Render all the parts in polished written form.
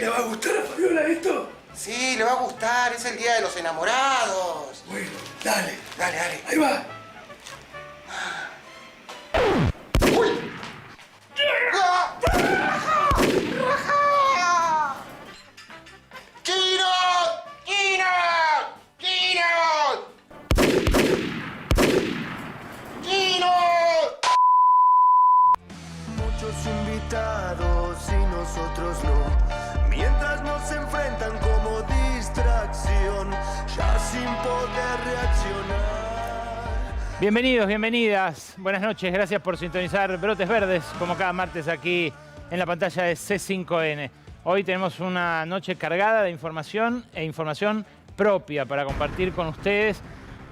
¿Le va a gustar a Fabiola esto? Sí, le va a gustar, es el día de los enamorados. Bueno, dale. Dale, dale. Ahí va. ¡Uy! ¡Ah! ¡Raja! ¡Kino! ¡Kino! ¡Kino! ¡Kino! Muchos invitados y nosotros no, mientras nos enfrentan como distracción, ya sin poder reaccionar. Bienvenidos, bienvenidas, buenas noches, gracias por sintonizar Brotes Verdes, como cada martes aquí en la pantalla de C5N. Hoy tenemos una noche cargada de información e información propia para compartir con ustedes.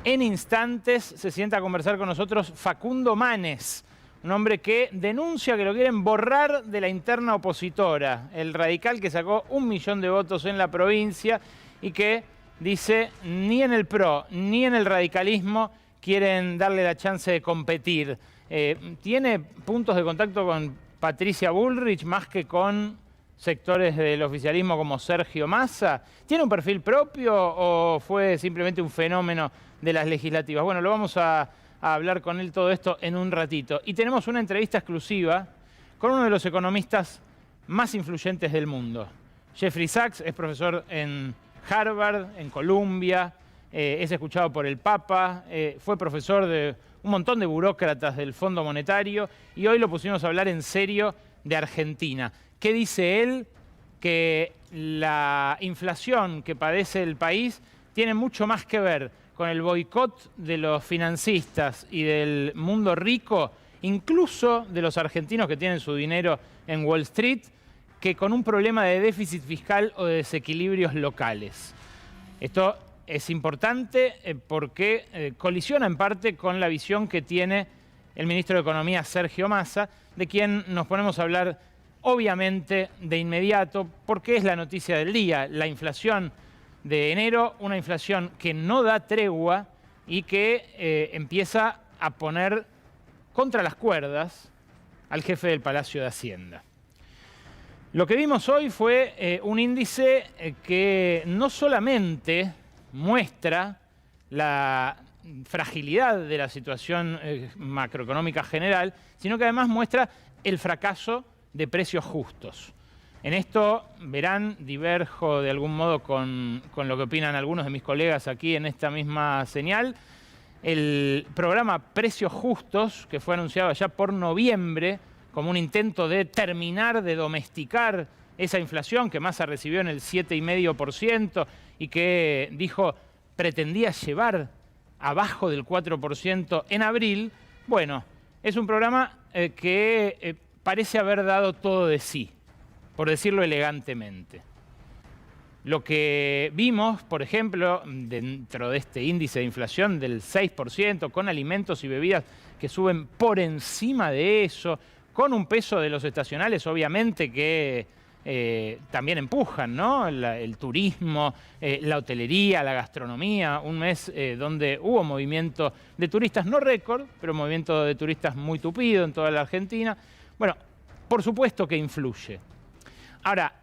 En instantes se sienta a conversar con nosotros Facundo Manes, un hombre que denuncia que lo quieren borrar de la interna opositora, el radical que sacó 1 millón de votos en la provincia y que dice ni en el PRO ni en el radicalismo quieren darle la chance de competir. ¿Tiene puntos de contacto con Patricia Bullrich más que con sectores del oficialismo como Sergio Massa? ¿Tiene un perfil propio o fue simplemente un fenómeno de las legislativas? Bueno, lo vamos a hablar con él todo esto en un ratito. Y tenemos una entrevista exclusiva con uno de los economistas más influyentes del mundo. Jeffrey Sachs es profesor en Harvard, en Columbia, es escuchado por el Papa, fue profesor de un montón de burócratas del Fondo Monetario y hoy lo pusimos a hablar en serio de Argentina. ¿Qué dice él? Que la inflación que padece el país tiene mucho más que ver con el boicot de los financistas y del mundo rico, incluso de los argentinos que tienen su dinero en Wall Street, que con un problema de déficit fiscal o de desequilibrios locales. Esto es importante porque colisiona en parte con la visión que tiene el ministro de Economía, Sergio Massa, de quien nos ponemos a hablar obviamente de inmediato, porque es la noticia del día, la inflación de enero, una inflación que no da tregua y que empieza a poner contra las cuerdas al jefe del Palacio de Hacienda. Lo que vimos hoy fue un índice que no solamente muestra la fragilidad de la situación macroeconómica general, sino que además muestra el fracaso de precios justos. En esto, verán, diverjo de algún modo con lo que opinan algunos de mis colegas aquí en esta misma señal. El programa Precios Justos, que fue anunciado allá por noviembre como un intento de terminar de domesticar esa inflación que Massa recibió en el 7,5% y que dijo pretendía llevar abajo del 4% en abril, bueno, es un programa que parece haber dado todo de sí, por decirlo elegantemente. Lo que vimos, por ejemplo, dentro de este índice de inflación del 6%, con alimentos y bebidas que suben por encima de eso, con un peso de los estacionales, obviamente, que también empujan, ¿no? El turismo, la hotelería, la gastronomía, un mes donde hubo movimiento de turistas, no récord, pero movimiento de turistas muy tupido en toda la Argentina. Bueno, por supuesto que influye. Ahora,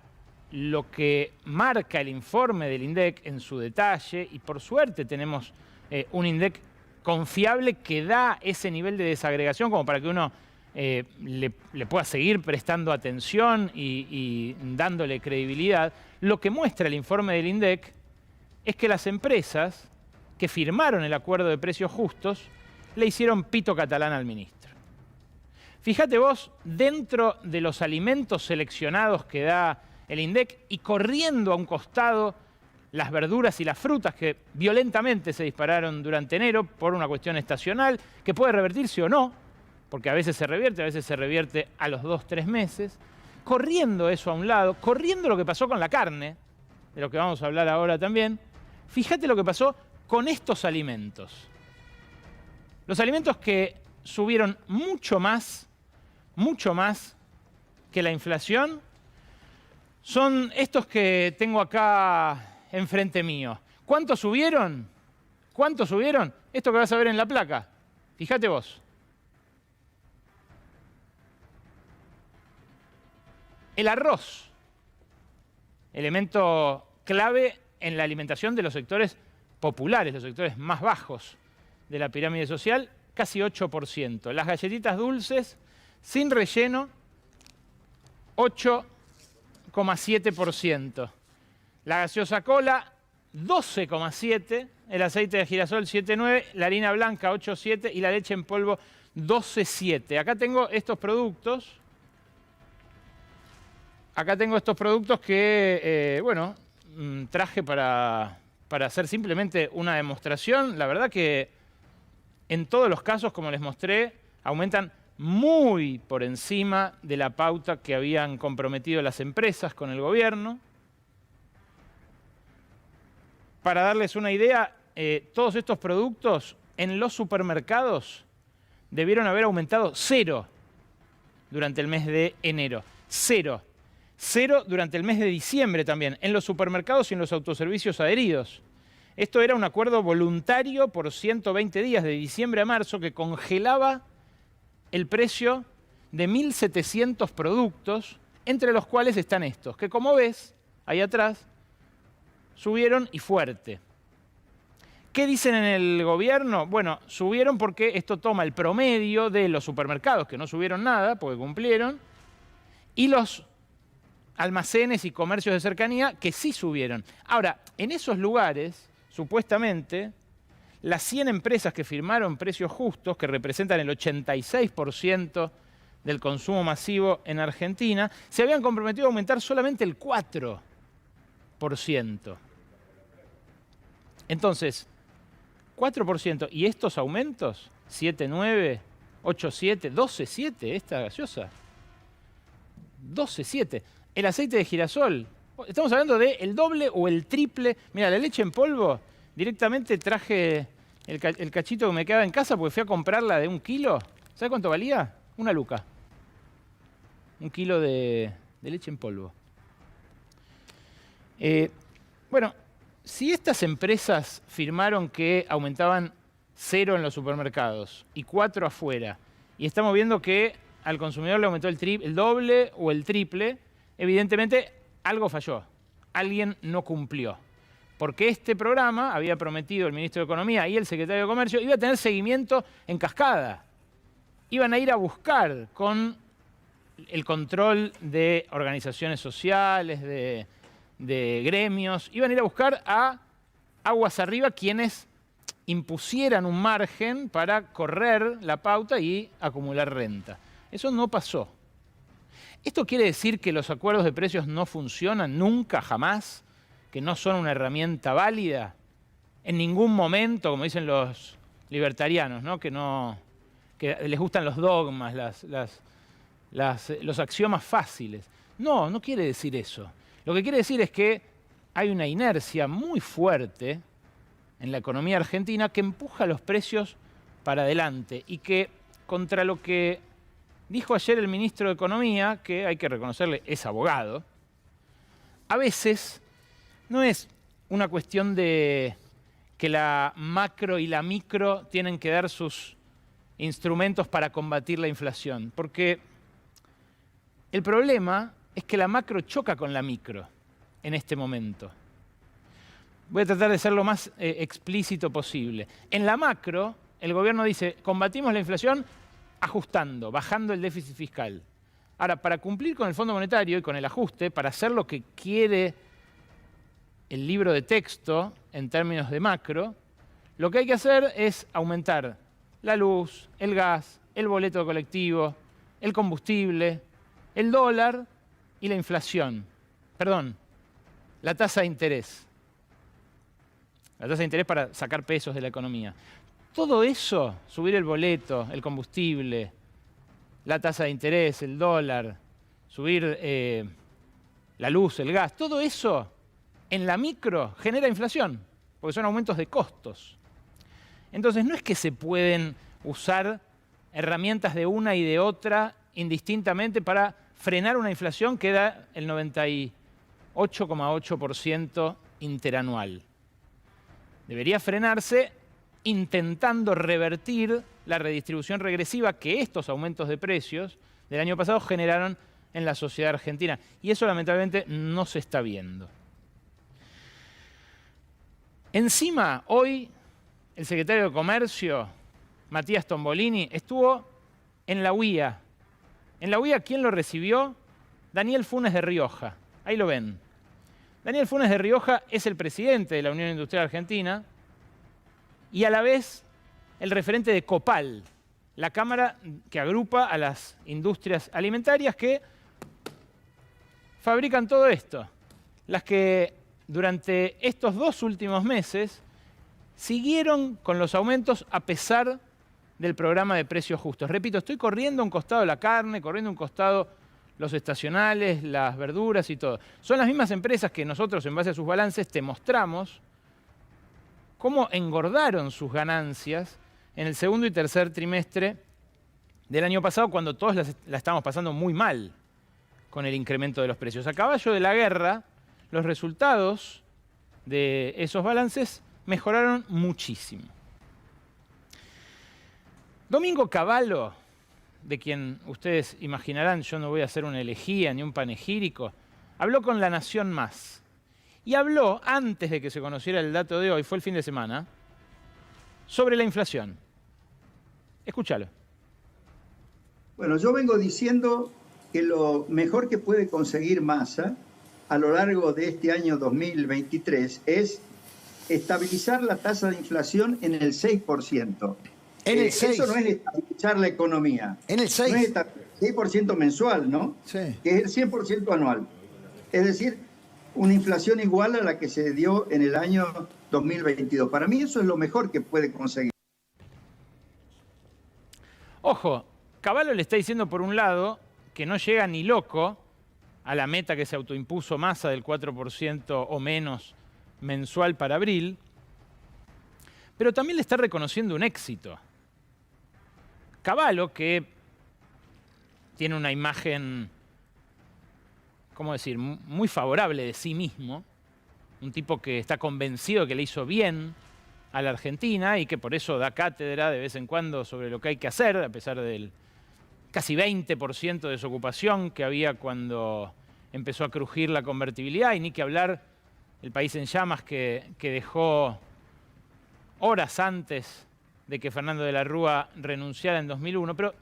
lo que marca el informe del INDEC en su detalle, y por suerte tenemos un INDEC confiable que da ese nivel de desagregación como para que uno le pueda seguir prestando atención y dándole credibilidad, lo que muestra el informe del INDEC es que las empresas que firmaron el acuerdo de precios justos le hicieron pito catalán al ministro. Fíjate vos, dentro de los alimentos seleccionados que da el INDEC y corriendo a un costado las verduras y las frutas que violentamente se dispararon durante enero por una cuestión estacional, que puede revertirse o no, porque a veces se revierte a los 2-3 meses, corriendo eso a un lado, corriendo lo que pasó con la carne, de lo que vamos a hablar ahora también, fíjate lo que pasó con estos alimentos. Los alimentos que subieron mucho más que la inflación, son estos que tengo acá enfrente mío. ¿Cuánto subieron? ¿Cuánto subieron? Esto que vas a ver en la placa. Fíjate vos. El arroz. elemento clave en la alimentación de los sectores populares, los sectores más bajos de la pirámide social, casi 8%. Las galletitas dulces, sin relleno, 8,7%. La gaseosa cola, 12,7%. El aceite de girasol, 7,9%. La harina blanca, 8,7%. Y la leche en polvo, 12,7%. Acá tengo estos productos. Acá tengo estos productos que, bueno, traje para hacer simplemente una demostración. La verdad que en todos los casos, como les mostré, aumentan muy por encima de la pauta que habían comprometido las empresas con el gobierno. Para darles una idea, todos estos productos en los supermercados debieron haber aumentado 0 durante el mes de enero. 0. 0 durante el mes de diciembre también, en los supermercados y en los autoservicios adheridos. Esto era un acuerdo voluntario por 120 días, de diciembre a marzo, que congelaba el precio de 1.700 productos, entre los cuales están estos, que como ves, ahí atrás, subieron y fuerte. ¿Qué dicen en el gobierno? Bueno, subieron porque esto toma el promedio de los supermercados, que no subieron nada, porque cumplieron, y los almacenes y comercios de cercanía, que sí subieron. Ahora, en esos lugares, supuestamente, las 100 empresas que firmaron precios justos, que representan el 86% del consumo masivo en Argentina, se habían comprometido a aumentar solamente el 4%. Entonces, 4%. ¿Y estos aumentos? 7,9, 8,7, 12,7 esta gaseosa. 12,7. El aceite de girasol. Estamos hablando de el doble o el triple. Mira, la leche en polvo, directamente traje el cachito que me quedaba en casa porque fui a comprarla de 1 kilo. ¿Sabe cuánto valía? 1 luca. 1 kilo de leche en polvo. Bueno, si estas empresas firmaron que aumentaban 0 en los supermercados y 4 afuera, y estamos viendo que al consumidor le aumentó el doble o el triple, evidentemente algo falló, alguien no cumplió. Porque este programa, había prometido el ministro de Economía y el secretario de Comercio, iba a tener seguimiento en cascada. Iban a ir a buscar con el control de organizaciones sociales, de gremios, iban a ir a buscar a aguas arriba quienes impusieran un margen para correr la pauta y acumular renta. Eso no pasó. ¿Esto quiere decir que los acuerdos de precios no funcionan nunca, jamás? ¿Que no son una herramienta válida? En ningún momento, como dicen los libertarianos, ¿no? Que les gustan los dogmas, los axiomas fáciles. No, no quiere decir eso. Lo que quiere decir es que hay una inercia muy fuerte en la economía argentina que empuja los precios para adelante y que contra lo que dijo ayer el ministro de Economía, que hay que reconocerle, es abogado, a veces no es una cuestión de que la macro y la micro tienen que dar sus instrumentos para combatir la inflación, porque el problema es que la macro choca con la micro en este momento. Voy a tratar de ser lo más explícito posible. En la macro, el gobierno dice, combatimos la inflación ajustando, bajando el déficit fiscal. Ahora, para cumplir con el Fondo Monetario y con el ajuste, para hacer lo que quiere el libro de texto en términos de macro, lo que hay que hacer es aumentar la luz, el gas, el boleto colectivo, el combustible, el dólar y la inflación. Perdón, la tasa de interés. La tasa de interés para sacar pesos de la economía. Todo eso, subir el boleto, el combustible, la tasa de interés, el dólar, subir la luz, el gas, todo eso en la micro genera inflación, porque son aumentos de costos. Entonces no es que se pueden usar herramientas de una y de otra indistintamente para frenar una inflación que da el 98,8% interanual. Debería frenarse intentando revertir la redistribución regresiva que estos aumentos de precios del año pasado generaron en la sociedad argentina. Y eso lamentablemente no se está viendo. Encima, hoy, el secretario de Comercio, Matías Tombolini, estuvo en la UIA. En la UIA, ¿quién lo recibió? Daniel Funes de Rioja. Ahí lo ven. Daniel Funes de Rioja es el presidente de la Unión Industrial Argentina y a la vez el referente de COPAL, la cámara que agrupa a las industrias alimentarias que fabrican todo esto. Las que durante estos 2 últimos meses siguieron con los aumentos a pesar del programa de precios justos. Repito, estoy corriendo a un costado la carne, corriendo a un costado los estacionales, las verduras y todo. Son las mismas empresas que nosotros, en base a sus balances, te mostramos cómo engordaron sus ganancias en el segundo y tercer trimestre del año pasado, cuando todos la estábamos pasando muy mal con el incremento de los precios. A caballo de la guerra, los resultados de esos balances mejoraron muchísimo. Domingo Cavallo, de quien ustedes imaginarán, yo no voy a hacer una elegía ni un panegírico, habló con La Nación Más. Y habló, antes de que se conociera el dato de hoy, fue el fin de semana, sobre la inflación. Escúchalo. Bueno, yo vengo diciendo que lo mejor que puede conseguir Massa a lo largo de este año 2023 es estabilizar la tasa de inflación en el 6%. En el 6. Eso no es estabilizar la economía. En el 6. No es 6% mensual, ¿no? Sí. Que es el 100% anual. Es decir, una inflación igual a la que se dio en el año 2022. Para mí eso es lo mejor que puede conseguir. Ojo, Cavallo le está diciendo por un lado que no llega ni loco a la meta que se autoimpuso Massa del 4% o menos mensual para abril, pero también le está reconociendo un éxito. Cavallo, que tiene una imagen, ¿cómo decir?, muy favorable de sí mismo, un tipo que está convencido que le hizo bien a la Argentina y que por eso da cátedra de vez en cuando sobre lo que hay que hacer, a pesar del casi 20% de desocupación que había cuando empezó a crujir la convertibilidad, y ni que hablar el país en llamas que dejó horas antes de que Fernando de la Rúa renunciara en 2001. Pero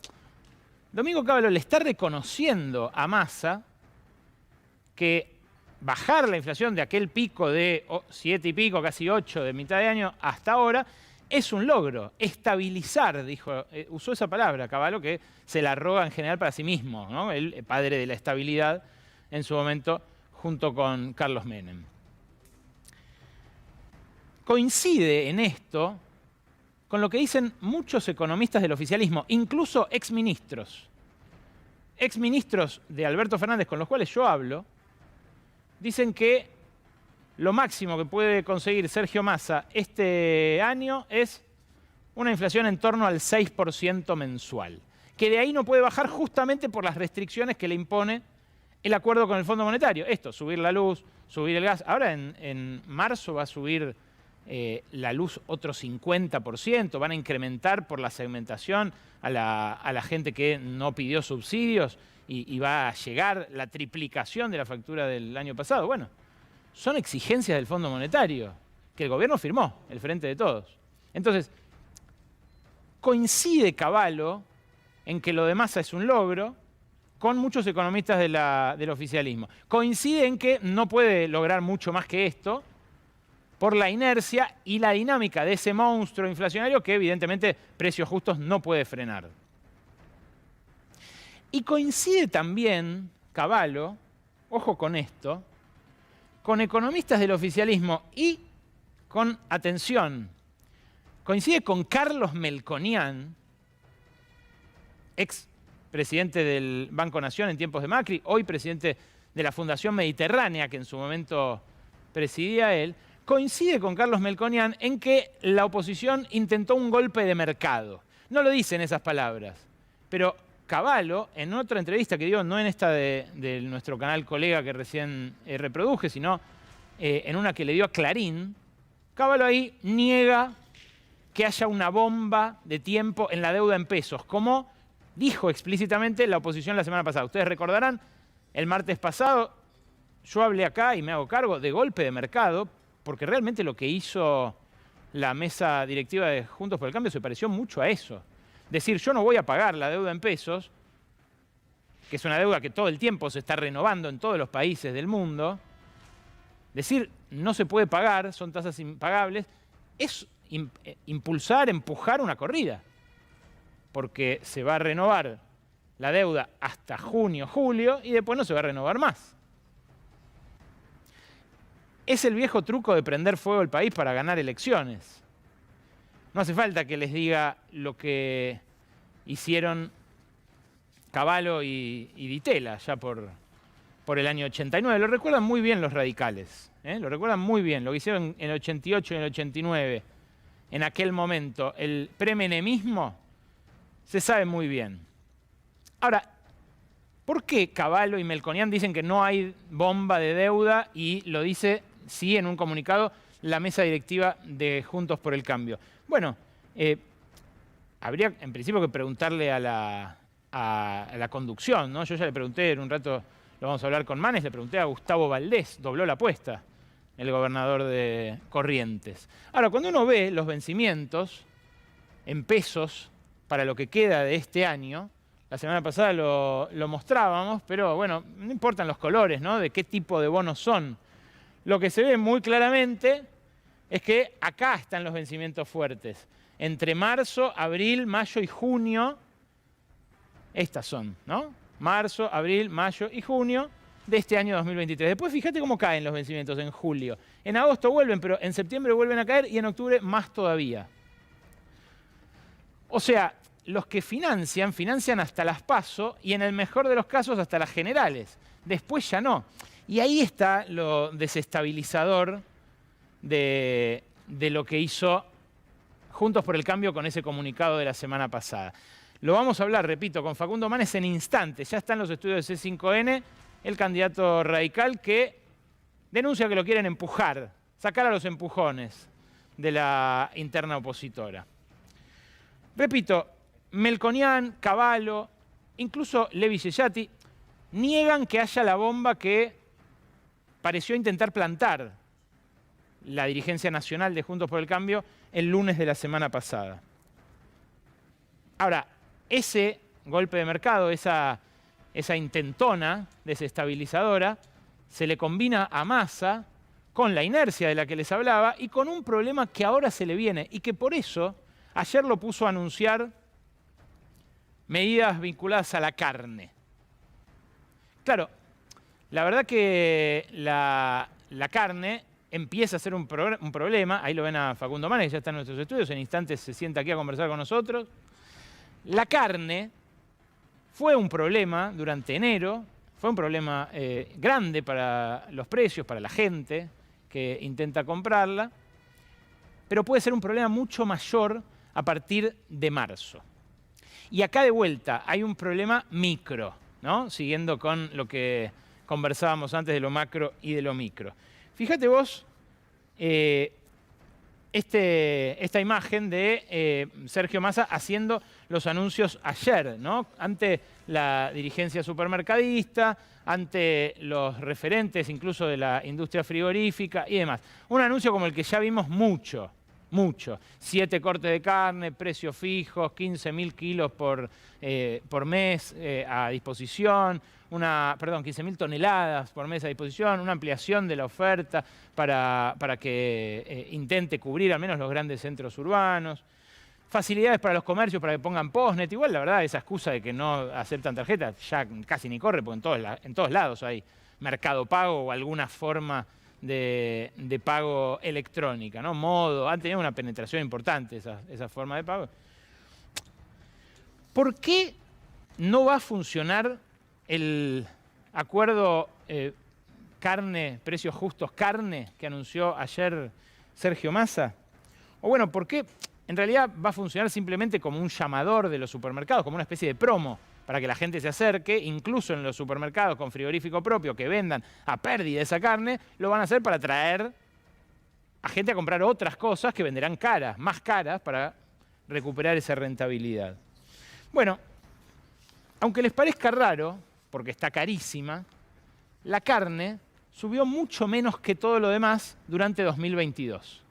Domingo Cavallo le está reconociendo a Massa que bajar la inflación de aquel pico de 7 y pico, casi 8 de mitad de año hasta ahora, es un logro. Estabilizar, dijo, usó esa palabra Cavallo, que se la roga en general para sí mismo, ¿no? El padre de la estabilidad en su momento, junto con Carlos Menem. Coincide en esto con lo que dicen muchos economistas del oficialismo, incluso exministros. Exministros de Alberto Fernández, con los cuales yo hablo, dicen que lo máximo que puede conseguir Sergio Massa este año es una inflación en torno al 6% mensual, que de ahí no puede bajar justamente por las restricciones que le impone el acuerdo con el Fondo Monetario. Esto, subir la luz, subir el gas. Ahora en marzo va a subir la luz otro 50%, van a incrementar por la segmentación a la gente que no pidió subsidios y va a llegar la triplicación de la factura del año pasado. Bueno, son exigencias del Fondo Monetario que el gobierno firmó, el Frente de Todos. Entonces, coincide Cavallo en que lo de Massa es un logro con muchos economistas del oficialismo. Coincide en que no puede lograr mucho más que esto por la inercia y la dinámica de ese monstruo inflacionario que evidentemente precios justos no puede frenar. Y coincide también Cavallo, ojo con esto, con economistas del oficialismo y con, atención, coincide con Carlos Melconian, ex presidente del Banco Nación en tiempos de Macri, hoy presidente de la Fundación Mediterránea, que en su momento presidía él. Coincide con Carlos Melconian en que la oposición intentó un golpe de mercado. No lo dice en esas palabras, pero Cavallo, en otra entrevista que dio, no en esta de nuestro canal colega que recién reproduje, sino en una que le dio a Clarín, Cavallo ahí niega que haya una bomba de tiempo en la deuda en pesos, como dijo explícitamente la oposición la semana pasada. Ustedes recordarán, El martes pasado yo hablé acá y me hago cargo de golpe de mercado, porque realmente lo que hizo la mesa directiva de Juntos por el Cambio se pareció mucho a eso. Decir, yo no voy a pagar la deuda en pesos, que es una deuda que todo el tiempo se está renovando en todos los países del mundo. Decir, no se puede pagar, son tasas impagables, es impulsar, empujar una corrida. Porque se va a renovar la deuda hasta junio, julio, y después no se va a renovar más. Es el viejo truco de prender fuego al país para ganar elecciones. No hace falta que les diga lo que hicieron Cavallo y Di Tella ya por el año 89. Lo recuerdan muy bien los radicales. Lo recuerdan muy bien. Lo que hicieron en el 88 y en el 89. En aquel momento, el premenemismo se sabe muy bien. Ahora, ¿por qué Cavallo y Melconian dicen que no hay bomba de deuda y lo dice, sí, en un comunicado, la mesa directiva de Juntos por el Cambio? Bueno, habría en principio que preguntarle a la conducción, ¿no? Yo ya le pregunté, en un rato lo vamos a hablar con Manes, le pregunté a Gustavo Valdés, dobló la apuesta, el gobernador de Corrientes. Ahora, cuando uno ve los vencimientos en pesos para lo que queda de este año, la semana pasada lo mostrábamos, pero bueno, no importan los colores, ¿no? De qué tipo de bonos son. Lo que se ve muy claramente es que acá están los vencimientos fuertes. Entre marzo, abril, mayo y junio, estas son, ¿no? Marzo, abril, mayo y junio de este año 2023. Después fíjate cómo caen los vencimientos en julio. En agosto vuelven, pero en septiembre vuelven a caer y en octubre más todavía. O sea, los que financian hasta las PASO y en el mejor de los casos hasta las generales. Después ya no. Y ahí está lo desestabilizador de lo que hizo Juntos por el Cambio con ese comunicado de la semana pasada. Lo vamos a hablar, repito, con Facundo Manes en instantes. Ya están los estudios de C5N, el candidato radical que denuncia que lo quieren empujar, sacar a los empujones de la interna opositora. Repito, Melconian, Cavallo, incluso Levi Ceyati, niegan que haya la bomba que pareció intentar plantar la dirigencia nacional de Juntos por el Cambio el lunes de la semana pasada. Ahora, ese golpe de mercado, esa intentona desestabilizadora, se le combina a Massa con la inercia de la que les hablaba y con un problema que ahora se le viene y que por eso ayer lo puso a anunciar medidas vinculadas a la carne. Claro, la verdad que la carne empieza a ser un problema. Ahí lo ven a Facundo Manes, que ya está en nuestros estudios, en instantes se sienta aquí a conversar con nosotros. La carne fue un problema durante enero, fue un problema grande para los precios, para la gente que intenta comprarla, pero puede ser un problema mucho mayor a partir de marzo. Y acá de vuelta hay un problema micro, ¿no? Siguiendo con lo que conversábamos antes de lo macro y de lo micro. Fíjate vos esta imagen de Sergio Massa haciendo los anuncios ayer, ¿no? Ante la dirigencia supermercadista, ante los referentes incluso de la industria frigorífica y demás. Un anuncio como el que ya vimos mucho. 7 cortes de carne, precios fijos, 15.000 kilos por mes a disposición, 15.000 toneladas por mes a disposición, una ampliación de la oferta para que intente cubrir al menos los grandes centros urbanos, facilidades para los comercios para que pongan postnet. Igual la verdad esa excusa de que no aceptan tarjetas ya casi ni corre, porque en todos lados hay Mercado Pago o alguna forma de pago electrónica, ¿no? Modo, han tenido una penetración importante esa forma de pago. ¿Por qué no va a funcionar el acuerdo carne, precios justos carne que anunció ayer Sergio Massa? O bueno, ¿por qué en realidad va a funcionar simplemente como un llamador de los supermercados, como una especie de promo para que la gente se acerque, incluso en los supermercados con frigorífico propio que vendan a pérdida esa carne, lo van a hacer para atraer a gente a comprar otras cosas que venderán caras, más caras, para recuperar esa rentabilidad? Bueno, aunque les parezca raro, porque está carísima, la carne subió mucho menos que todo lo demás durante 2022.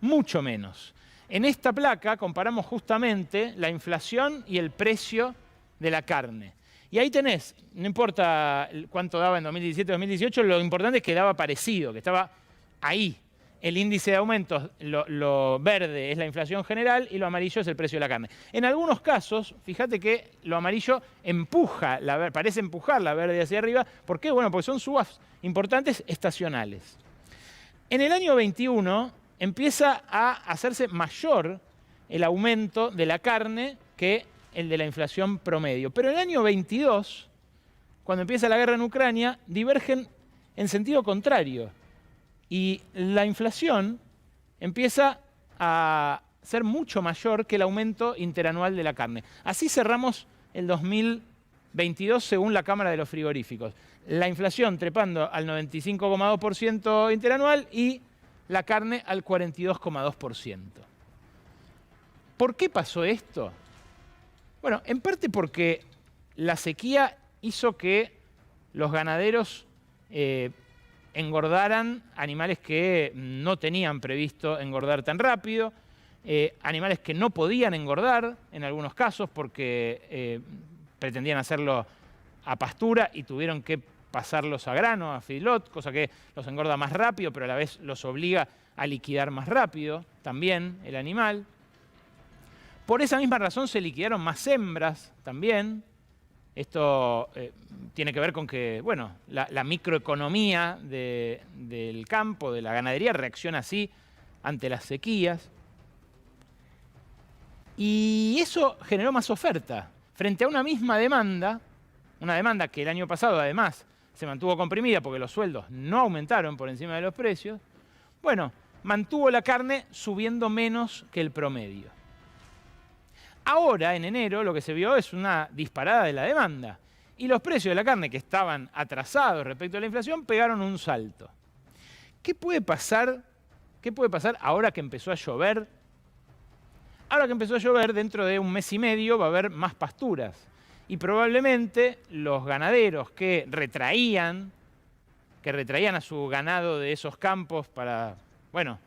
Mucho menos. En esta placa comparamos justamente la inflación y el precio de la carne. Y ahí tenés, no importa cuánto daba en 2017-2018, lo importante es que daba parecido, que estaba ahí. El índice de aumentos, lo verde es la inflación general y lo amarillo es el precio de la carne. En algunos casos, fíjate que lo amarillo parece empujar la verde hacia arriba. ¿Por qué? Bueno, porque son subas importantes estacionales. En el año 21 empieza a hacerse mayor el aumento de la carne que el de la inflación promedio. Pero en el año 22, cuando empieza la guerra en Ucrania, divergen en sentido contrario. Y la inflación empieza a ser mucho mayor que el aumento interanual de la carne. Así cerramos el 2022 según la Cámara de los Frigoríficos. La inflación trepando al 95,2% interanual y la carne al 42,2%. ¿Por qué pasó esto? Bueno, en parte porque la sequía hizo que los ganaderos engordaran animales que no tenían previsto engordar tan rápido, animales que no podían engordar en algunos casos porque pretendían hacerlo a pastura y tuvieron que pasarlos a grano, a feedlot, cosa que los engorda más rápido, pero a la vez los obliga a liquidar más rápido también el animal. Por esa misma razón se liquidaron más hembras también. Esto tiene que ver con que, bueno, la microeconomía del campo, de la ganadería, reacciona así ante las sequías. Y eso generó más oferta. Frente a una misma demanda, una demanda que el año pasado además se mantuvo comprimida porque los sueldos no aumentaron por encima de los precios, bueno, mantuvo la carne subiendo menos que el promedio. Ahora, en enero, lo que se vio es una disparada de la demanda. Y los precios de la carne, que estaban atrasados respecto a la inflación, pegaron un salto. ¿Qué puede pasar ahora que empezó a llover? Ahora que empezó a llover, dentro de un mes y medio va a haber más pasturas. Y probablemente los ganaderos que retraían a su ganado de esos campos para, bueno,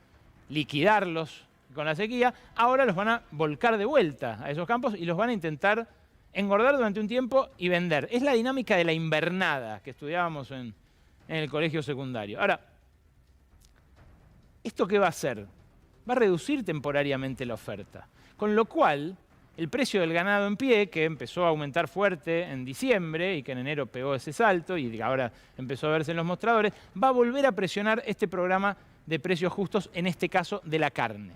liquidarlos con la sequía, ahora los van a volcar de vuelta a esos campos y los van a intentar engordar durante un tiempo y vender. Es la dinámica de la invernada que estudiábamos en el colegio secundario. Ahora, ¿esto qué va a hacer? Va a reducir temporariamente la oferta. Con lo cual, el precio del ganado en pie, que empezó a aumentar fuerte en diciembre y que en enero pegó ese salto y ahora empezó a verse en los mostradores, va a volver a presionar este programa de precios justos, en este caso de la carne.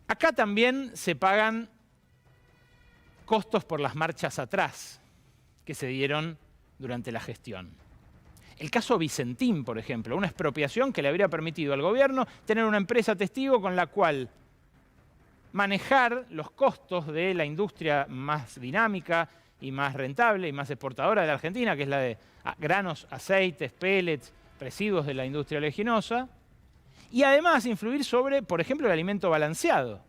Acá también se pagan costos por las marchas atrás que se dieron durante la gestión. El caso Vicentín, por ejemplo, una expropiación que le habría permitido al gobierno tener una empresa testigo con la cual manejar los costos de la industria más dinámica y más rentable y más exportadora de la Argentina, que es la de granos, aceites, pellets, residuos de la industria oleaginosa, y además influir sobre, por ejemplo, el alimento balanceado,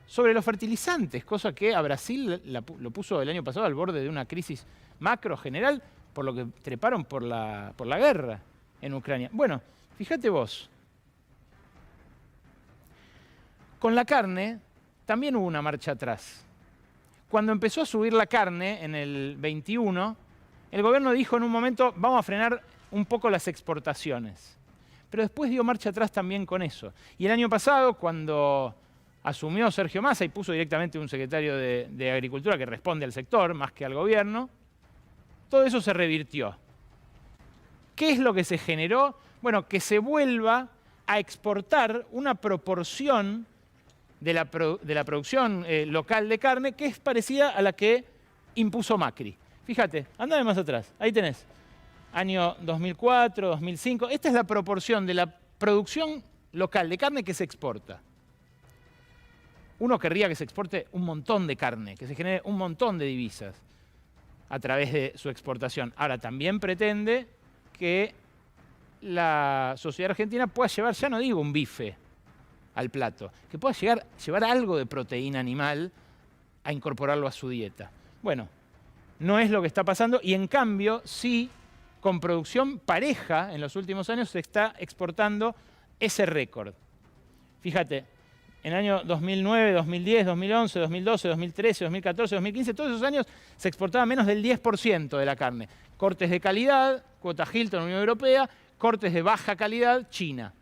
sobre los fertilizantes, cosa que a Brasil lo puso el año pasado al borde de una crisis macro general, por lo que treparon por la guerra en Ucrania. Bueno, fíjate vos, con la carne también hubo una marcha atrás. Cuando empezó a subir la carne en el 21, el gobierno dijo en un momento, vamos a frenar un poco las exportaciones. Pero después dio marcha atrás también con eso. Y el año pasado, cuando asumió Sergio Massa y puso directamente un secretario de Agricultura que responde al sector más que al gobierno, todo eso se revirtió. ¿Qué es lo que se generó? Bueno, que se vuelva a exportar una proporción de la producción local de carne que es parecida a la que impuso Macri. Fíjate, andame más atrás, ahí tenés. Año 2004, 2005. Esta es la proporción de la producción local de carne que se exporta. Uno querría que se exporte un montón de carne, que se genere un montón de divisas a través de su exportación. Ahora, también pretende que la sociedad argentina pueda llevar, ya no digo un bife al plato, que pueda llevar algo de proteína animal a incorporarlo a su dieta. Bueno, no es lo que está pasando y en cambio sí, con producción pareja en los últimos años se está exportando ese récord. Fíjate, en el año 2009, 2010, 2011, 2012, 2013, 2014, 2015, todos esos años se exportaba menos del 10% de la carne. Cortes de calidad, cuota Hilton, Unión Europea, cortes de baja calidad, China.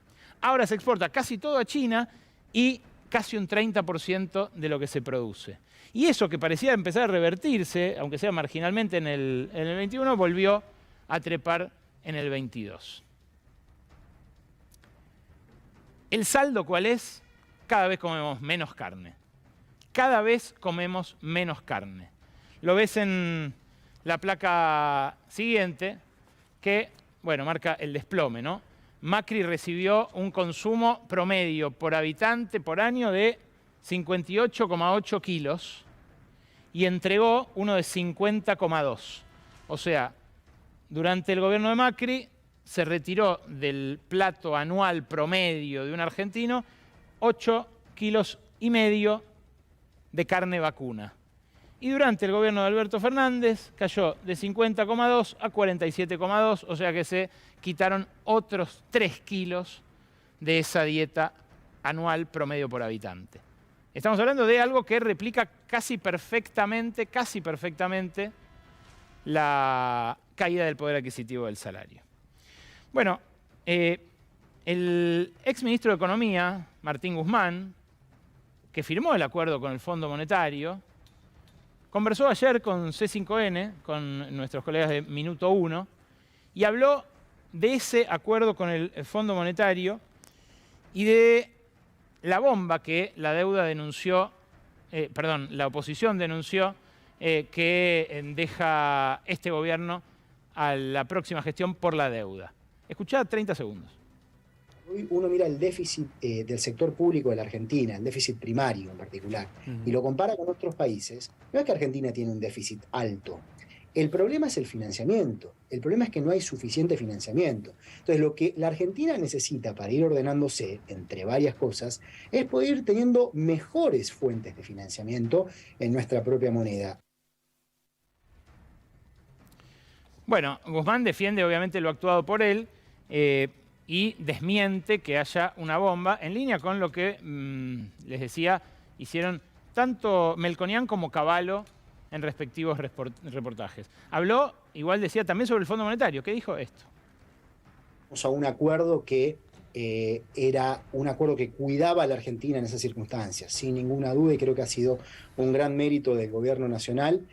Ahora se exporta casi todo a China y casi un 30% de lo que se produce. Y eso que parecía empezar a revertirse, aunque sea marginalmente en el 21, volvió a trepar en el 22. ¿El saldo cuál es? Cada vez comemos menos carne. Cada vez comemos menos carne. Lo ves en la placa siguiente, que, bueno, marca el desplome, ¿no? Macri recibió un consumo promedio por habitante por año de 58,8 kilos y entregó uno de 50,2. O sea, durante el gobierno de Macri se retiró del plato anual promedio de un argentino 8,5 kilos de carne vacuna. Y durante el gobierno de Alberto Fernández cayó de 50,2 a 47,2, o sea que se quitaron otros 3 kilos de esa dieta anual promedio por habitante. Estamos hablando de algo que replica casi perfectamente la caída del poder adquisitivo del salario. Bueno, el exministro de Economía, Martín Guzmán, que firmó el acuerdo con el Fondo Monetario, conversó ayer con C5N, con nuestros colegas de Minuto 1, y habló de ese acuerdo con el Fondo Monetario y de la bomba que la oposición denunció que deja este gobierno a la próxima gestión por la deuda. Escuchá 30 segundos. Hoy uno mira el déficit del sector público de la Argentina, el déficit primario en particular, y lo compara con otros países. No es que Argentina tiene un déficit alto. El problema es el financiamiento. El problema es que no hay suficiente financiamiento. Entonces, lo que la Argentina necesita para ir ordenándose, entre varias cosas, es poder ir teniendo mejores fuentes de financiamiento en nuestra propia moneda. Bueno, Guzmán defiende obviamente lo actuado por él y desmiente que haya una bomba en línea con lo que, les decía, hicieron tanto Melconian como Cavallo en respectivos reportajes. Habló, igual decía, también sobre el Fondo Monetario. ¿Qué dijo esto? A un acuerdo que era un acuerdo que cuidaba a la Argentina en esas circunstancias, sin ninguna duda, y creo que ha sido un gran mérito del gobierno nacional.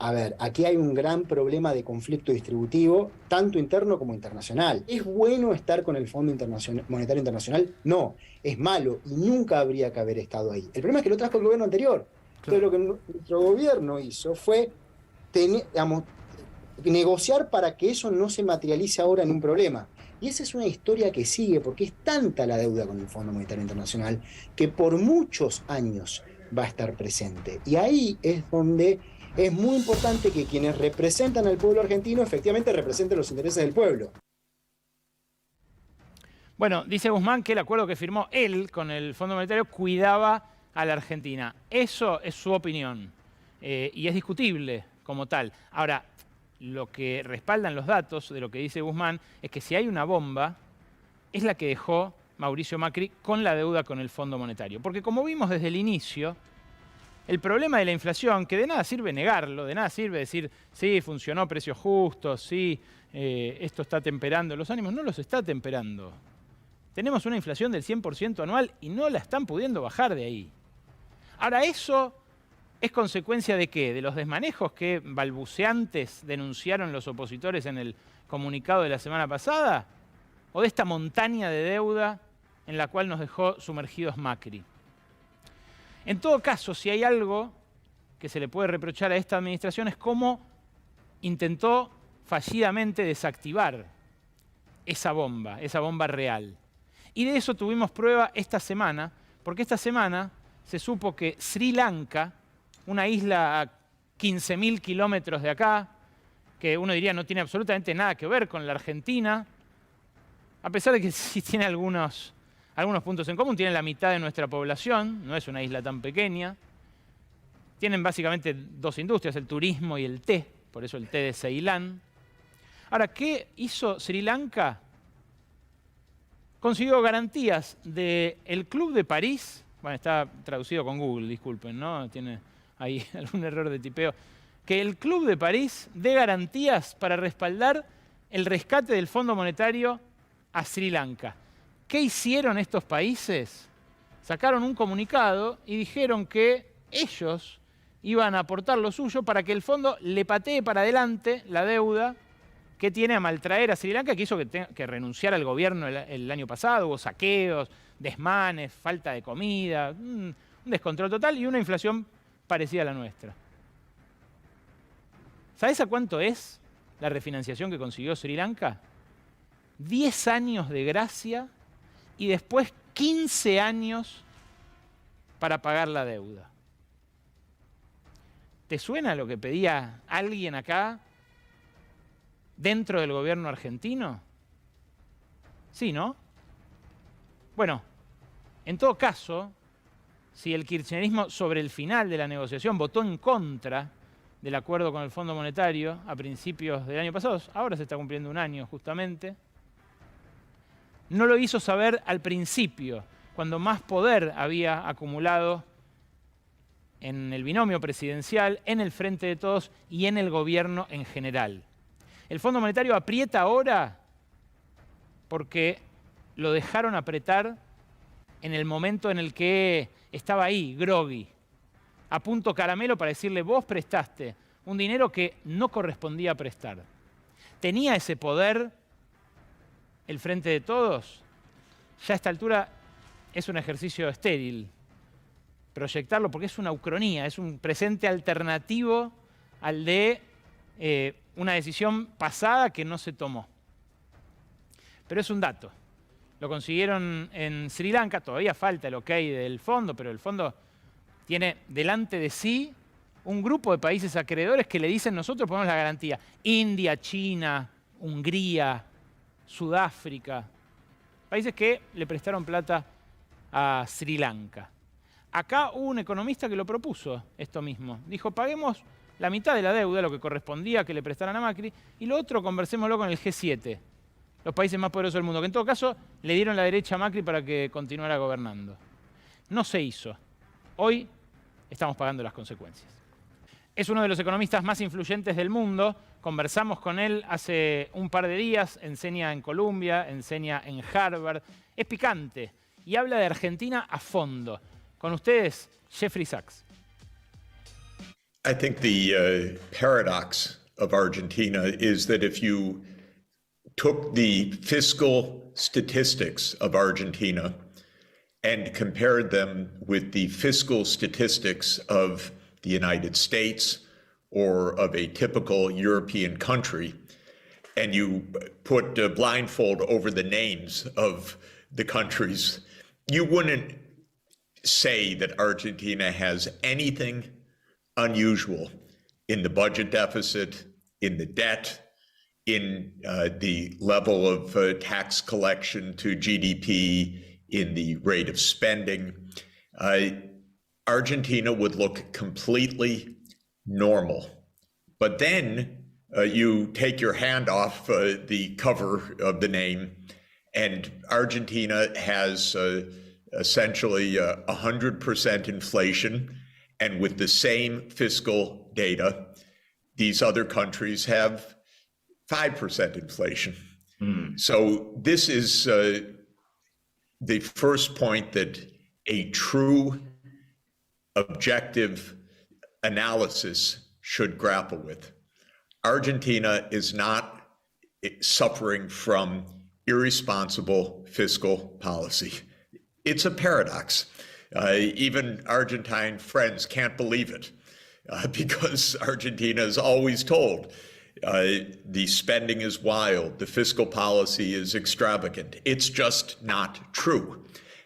A ver, aquí hay un gran problema de conflicto distributivo, tanto interno como internacional. ¿Es bueno estar con el Fondo Monetario Internacional? No, es malo y nunca habría que haber estado ahí. El problema es que lo trajo el gobierno anterior. Entonces lo que nuestro gobierno hizo fue negociar para que eso no se materialice ahora en un problema. Y esa es una historia que sigue, porque es tanta la deuda con el Fondo Monetario Internacional que por muchos años va a estar presente. Y ahí es donde es muy importante que quienes representan al pueblo argentino efectivamente representen los intereses del pueblo. Bueno, dice Guzmán que el acuerdo que firmó él con el Fondo Monetario cuidaba a la Argentina. Eso es su opinión y es discutible como tal. Ahora, lo que respaldan los datos de lo que dice Guzmán es que si hay una bomba, es la que dejó Mauricio Macri con la deuda con el Fondo Monetario. Porque como vimos desde el inicio, el problema de la inflación, que de nada sirve negarlo, de nada sirve decir, sí, funcionó precios justos, sí, esto está temperando los ánimos, no los está temperando. Tenemos una inflación del 100% anual y no la están pudiendo bajar de ahí. Ahora, ¿eso es consecuencia de qué? ¿De los desmanejos que balbuceantes denunciaron los opositores en el comunicado de la semana pasada? ¿O de esta montaña de deuda en la cual nos dejó sumergidos Macri? En todo caso, si hay algo que se le puede reprochar a esta administración es cómo intentó fallidamente desactivar esa bomba real. Y de eso tuvimos prueba esta semana, porque esta semana se supo que Sri Lanka, una isla a 15.000 kilómetros de acá, que uno diría no tiene absolutamente nada que ver con la Argentina, a pesar de que sí tiene algunos puntos en común, tiene la mitad de nuestra población, no es una isla tan pequeña, Tienen básicamente dos industrias, el turismo y el té, por eso el té de Ceilán. Ahora, ¿qué hizo Sri Lanka? Consiguió garantías del Club de París. Bueno, está traducido con Google, disculpen, ¿no? Tiene ahí algún error de tipeo. Que el Club de París dé garantías para respaldar el rescate del Fondo Monetario a Sri Lanka. ¿Qué hicieron estos países? Sacaron un comunicado y dijeron que ellos iban a aportar lo suyo para que el fondo le patee para adelante la deuda que tiene a maltraer a Sri Lanka, que hizo que renunciara al gobierno el año pasado. Hubo saqueos, desmanes, falta de comida, un descontrol total y una inflación parecida a la nuestra. ¿Sabes a cuánto es la refinanciación que consiguió Sri Lanka? 10 años de gracia y después 15 años para pagar la deuda. ¿Te suena lo que pedía alguien acá dentro del gobierno argentino? Sí, ¿no? Bueno, en todo caso, si el kirchnerismo sobre el final de la negociación votó en contra del acuerdo con el Fondo Monetario a principios del año pasado, ahora se está cumpliendo un año justamente, no lo hizo saber al principio, cuando más poder había acumulado en el binomio presidencial, en el Frente de Todos y en el gobierno en general. El Fondo Monetario aprieta ahora porque lo dejaron apretar en el momento en el que estaba ahí, groggy, a punto caramelo para decirle, vos prestaste un dinero que no correspondía prestar. ¿Tenía ese poder el Frente de Todos? Ya a esta altura es un ejercicio estéril proyectarlo porque es una ucronía, es un presente alternativo al de una decisión pasada que no se tomó. Pero es un dato. Lo consiguieron en Sri Lanka, todavía falta el ok del fondo, pero el fondo tiene delante de sí un grupo de países acreedores que le dicen nosotros ponemos la garantía. India, China, Hungría, Sudáfrica, países que le prestaron plata a Sri Lanka. Acá hubo un economista que lo propuso esto mismo. Dijo, paguemos la mitad de la deuda, lo que correspondía que le prestaran a Macri, y lo otro conversémoslo con el G7, los países más poderosos del mundo, que en todo caso le dieron la derecha a Macri para que continuara gobernando. No se hizo. Hoy estamos pagando las consecuencias. Es uno de los economistas más influyentes del mundo. Conversamos con él hace un par de días. Enseña en Columbia, enseña en Harvard. Es picante y habla de Argentina a fondo. Con ustedes, Jeffrey Sachs. I think the paradox of Argentina is that if you took the fiscal statistics of Argentina and compared them with the fiscal statistics of the United States or of a typical European country, and you put a blindfold over the names of the countries, you wouldn't say that Argentina has anything unusual in the budget deficit, in the debt, in the level of tax collection to GDP, in the rate of spending. Argentina would look completely normal. But then you take your hand off the cover of the name, and Argentina has essentially 100% inflation. And with the same fiscal data, these other countries have 5% inflation. So this is the first point that a true objective analysis should grapple with. Argentina is not suffering from irresponsible fiscal policy. It's a paradox. Even Argentine friends can't believe it because Argentina is always told the spending is wild, the fiscal policy is extravagant. It's just not true.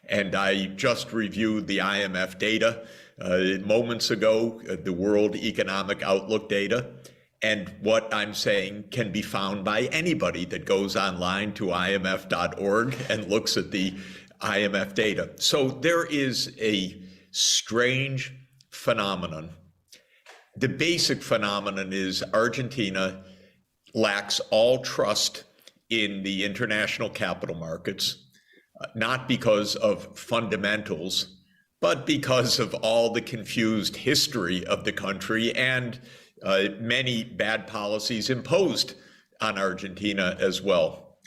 And I just reviewed the IMF data moments ago, the World Economic Outlook data. And what I'm saying can be found by anybody that goes online to imf.org and looks at the IMF data. So there is a strange phenomenon the basic phenomenon is Argentina lacks all trust in the international capital markets, not because of fundamentals, but because of all the confused history of the country and many bad policies imposed on Argentina as well.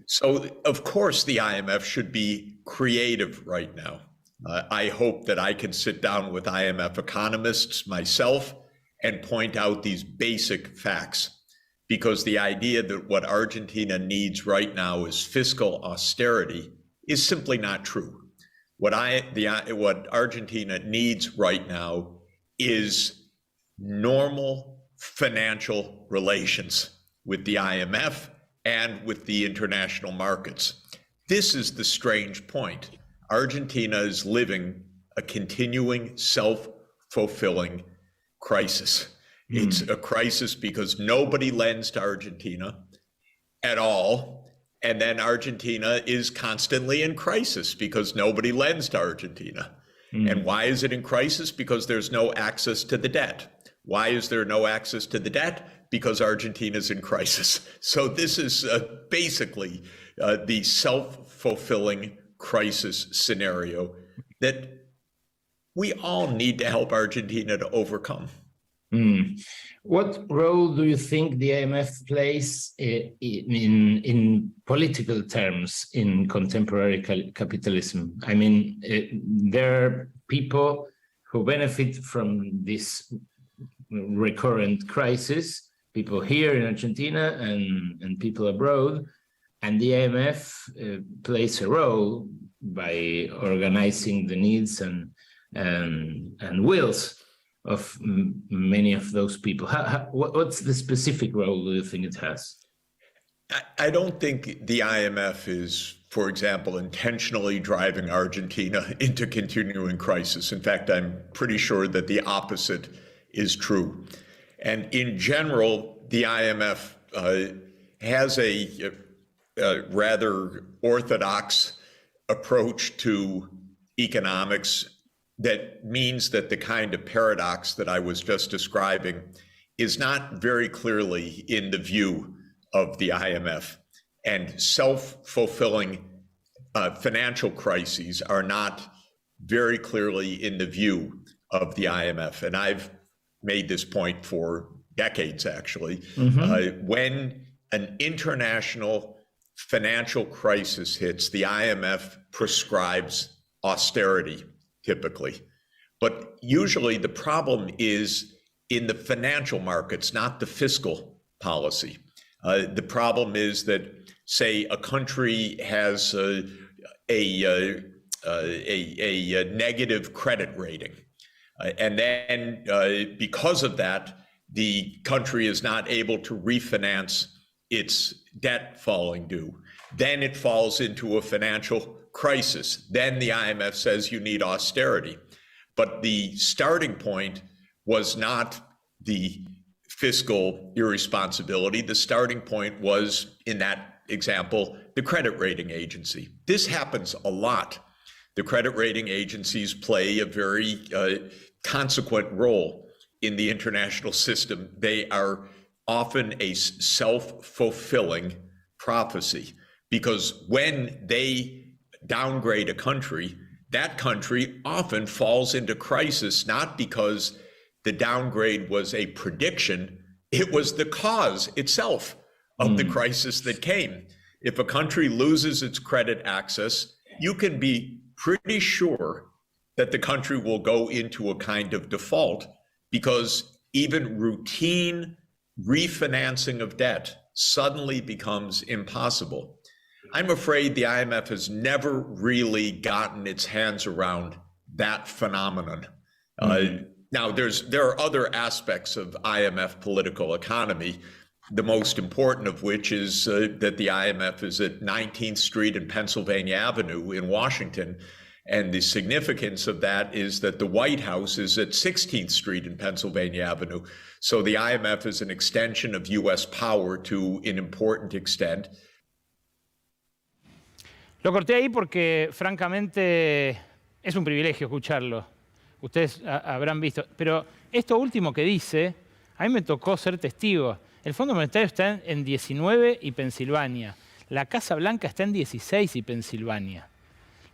So, of course, the IMF should be creative right now. I hope that I can sit down with IMF economists myself and point out these basic facts, because the idea that what Argentina needs right now is fiscal austerity is simply not true. What Argentina needs right now is normal financial relations with the IMF and with the international markets. This is the strange point. Argentina is living a continuing self-fulfilling crisis. It's a crisis because nobody lends to Argentina at all. And then Argentina is constantly in crisis because nobody lends to Argentina. And why is it in crisis? Because there's no access to the debt. Why is there no access to the debt? Because Argentina is in crisis. So this is basically the self-fulfilling crisis scenario that we all need to help Argentina to overcome. What role do you think the IMF plays in political terms in contemporary capitalism? I mean, there are people who benefit from this recurrent crisis, people here in Argentina and people abroad, and the IMF plays a role by organizing the needs and wills of many of those people. What's the specific role do you think it has? I don't think the IMF is, for example, intentionally driving Argentina into continuing crisis. In fact, I'm pretty sure that the opposite is true. And in general, the IMF has a rather orthodox approach to economics that means that the kind of paradox that I was just describing is not very clearly in the view of the IMF. And self-fulfilling financial crises are not very clearly in the view of the IMF. And I've made this point for decades, actually. When an international financial crisis hits, the IMF prescribes austerity, typically. But usually the problem is in the financial markets, not the fiscal policy. The problem is that, say, a country has a negative credit rating. And then because of that, the country is not able to refinance its debt falling due. Then it falls into a financial crisis. Then the IMF says you need austerity. But the starting point was not the fiscal irresponsibility. The starting point was, in that example, the credit rating agency. This happens a lot. The credit rating agencies play a very consequent role in the international system. They are often a self-fulfilling prophecy, because when they downgrade a country, that country often falls into crisis, not because the downgrade was a prediction, it was the cause itself of the crisis that came. If a country loses its credit access, you can be pretty sure that the country will go into a kind of default, because even routine refinancing of debt suddenly becomes impossible. I'm afraid the IMF has never really gotten its hands around that phenomenon. Now, there are other aspects of IMF political economy, the most important of which is that the IMF is at 19th Street and Pennsylvania Avenue in Washington. And the significance of that is that the White House is at 16th Street and Pennsylvania Avenue. So the IMF is an extension of US power to an important extent. Lo corté ahí porque, francamente, es un privilegio escucharlo. Ustedes habrán visto. Pero esto último que dice, a mí me tocó ser testigo. El Fondo Monetario está en 19 y Pensilvania. La Casa Blanca está en 16 y Pensilvania.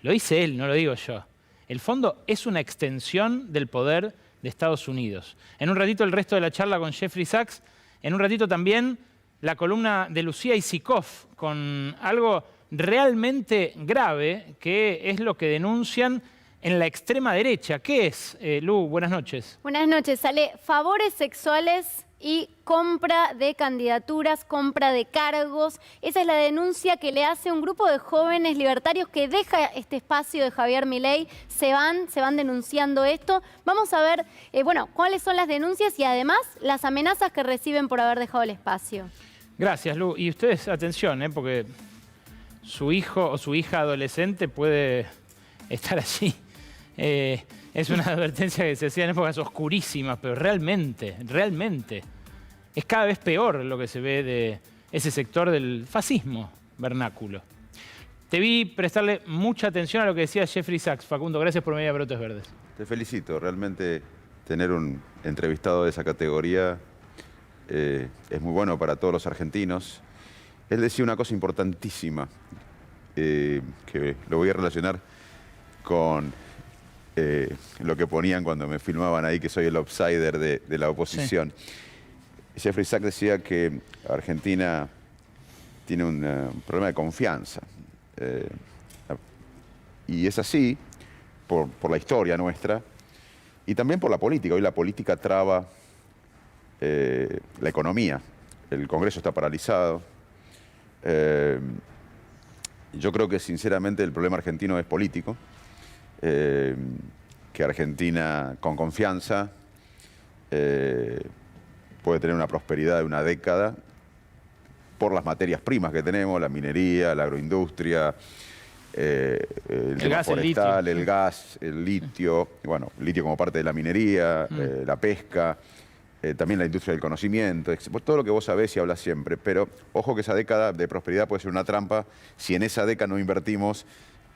Lo dice él, no lo digo yo. El fondo es una extensión del poder de Estados Unidos. En un ratito el resto de la charla con Jeffrey Sachs. En un ratito también la columna de Lucía Isikoff con algo realmente grave, que es lo que denuncian en la extrema derecha. ¿Qué es, Lu? Buenas noches. Buenas noches, Ale. Favores sexuales y compra de candidaturas, compra de cargos. Esa es la denuncia que le hace un grupo de jóvenes libertarios que deja este espacio de Javier Milei. Se van denunciando esto. Vamos a ver, cuáles son las denuncias y además las amenazas que reciben por haber dejado el espacio. Gracias, Lu. Y ustedes, atención, porque su hijo o su hija adolescente puede estar allí. Es una advertencia que se hacía en épocas oscurísimas, pero realmente, es cada vez peor lo que se ve de ese sector del fascismo vernáculo. Te vi prestarle mucha atención a lo que decía Jeffrey Sachs. Facundo, gracias por venir a Brotes Verdes. Te felicito, realmente tener un entrevistado de esa categoría es muy bueno para todos los argentinos. Él decía una cosa importantísima, que lo voy a relacionar con lo que ponían cuando me filmaban ahí, que soy el outsider de la oposición. Sí. Jeffrey Sachs decía que Argentina tiene un problema de confianza. Y es así por la historia nuestra y también por la política. Hoy la política traba la economía. El Congreso está paralizado. Yo creo que sinceramente el problema argentino es político. Que Argentina con confianza puede tener una prosperidad de una década por las materias primas que tenemos, la minería, la agroindustria, el tema gas, forestal, el litio. el gas, el litio, bueno, el litio como parte de la minería, la pesca, también la industria del conocimiento, todo lo que vos sabés y hablas siempre, pero ojo que esa década de prosperidad puede ser una trampa si en esa década no invertimos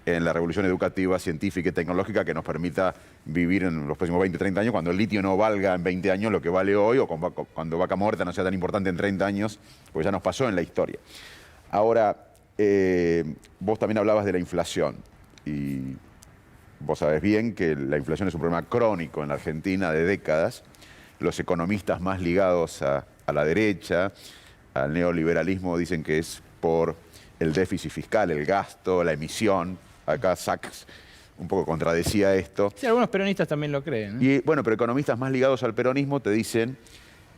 en la revolución educativa, científica y tecnológica que nos permita vivir en los próximos 20, 30 años, cuando el litio no valga en 20 años lo que vale hoy, o cuando Vaca Muerta no sea tan importante en 30 años, pues ya nos pasó en la historia. Ahora, vos también hablabas de la inflación, y vos sabés bien que la inflación es un problema crónico en la Argentina de décadas. Los economistas más ligados a la derecha, al neoliberalismo, dicen que es por el déficit fiscal, el gasto, la emisión. Acá Sachs un poco contradecía esto. Sí, algunos peronistas también lo creen. Y bueno, pero economistas más ligados al peronismo te dicen,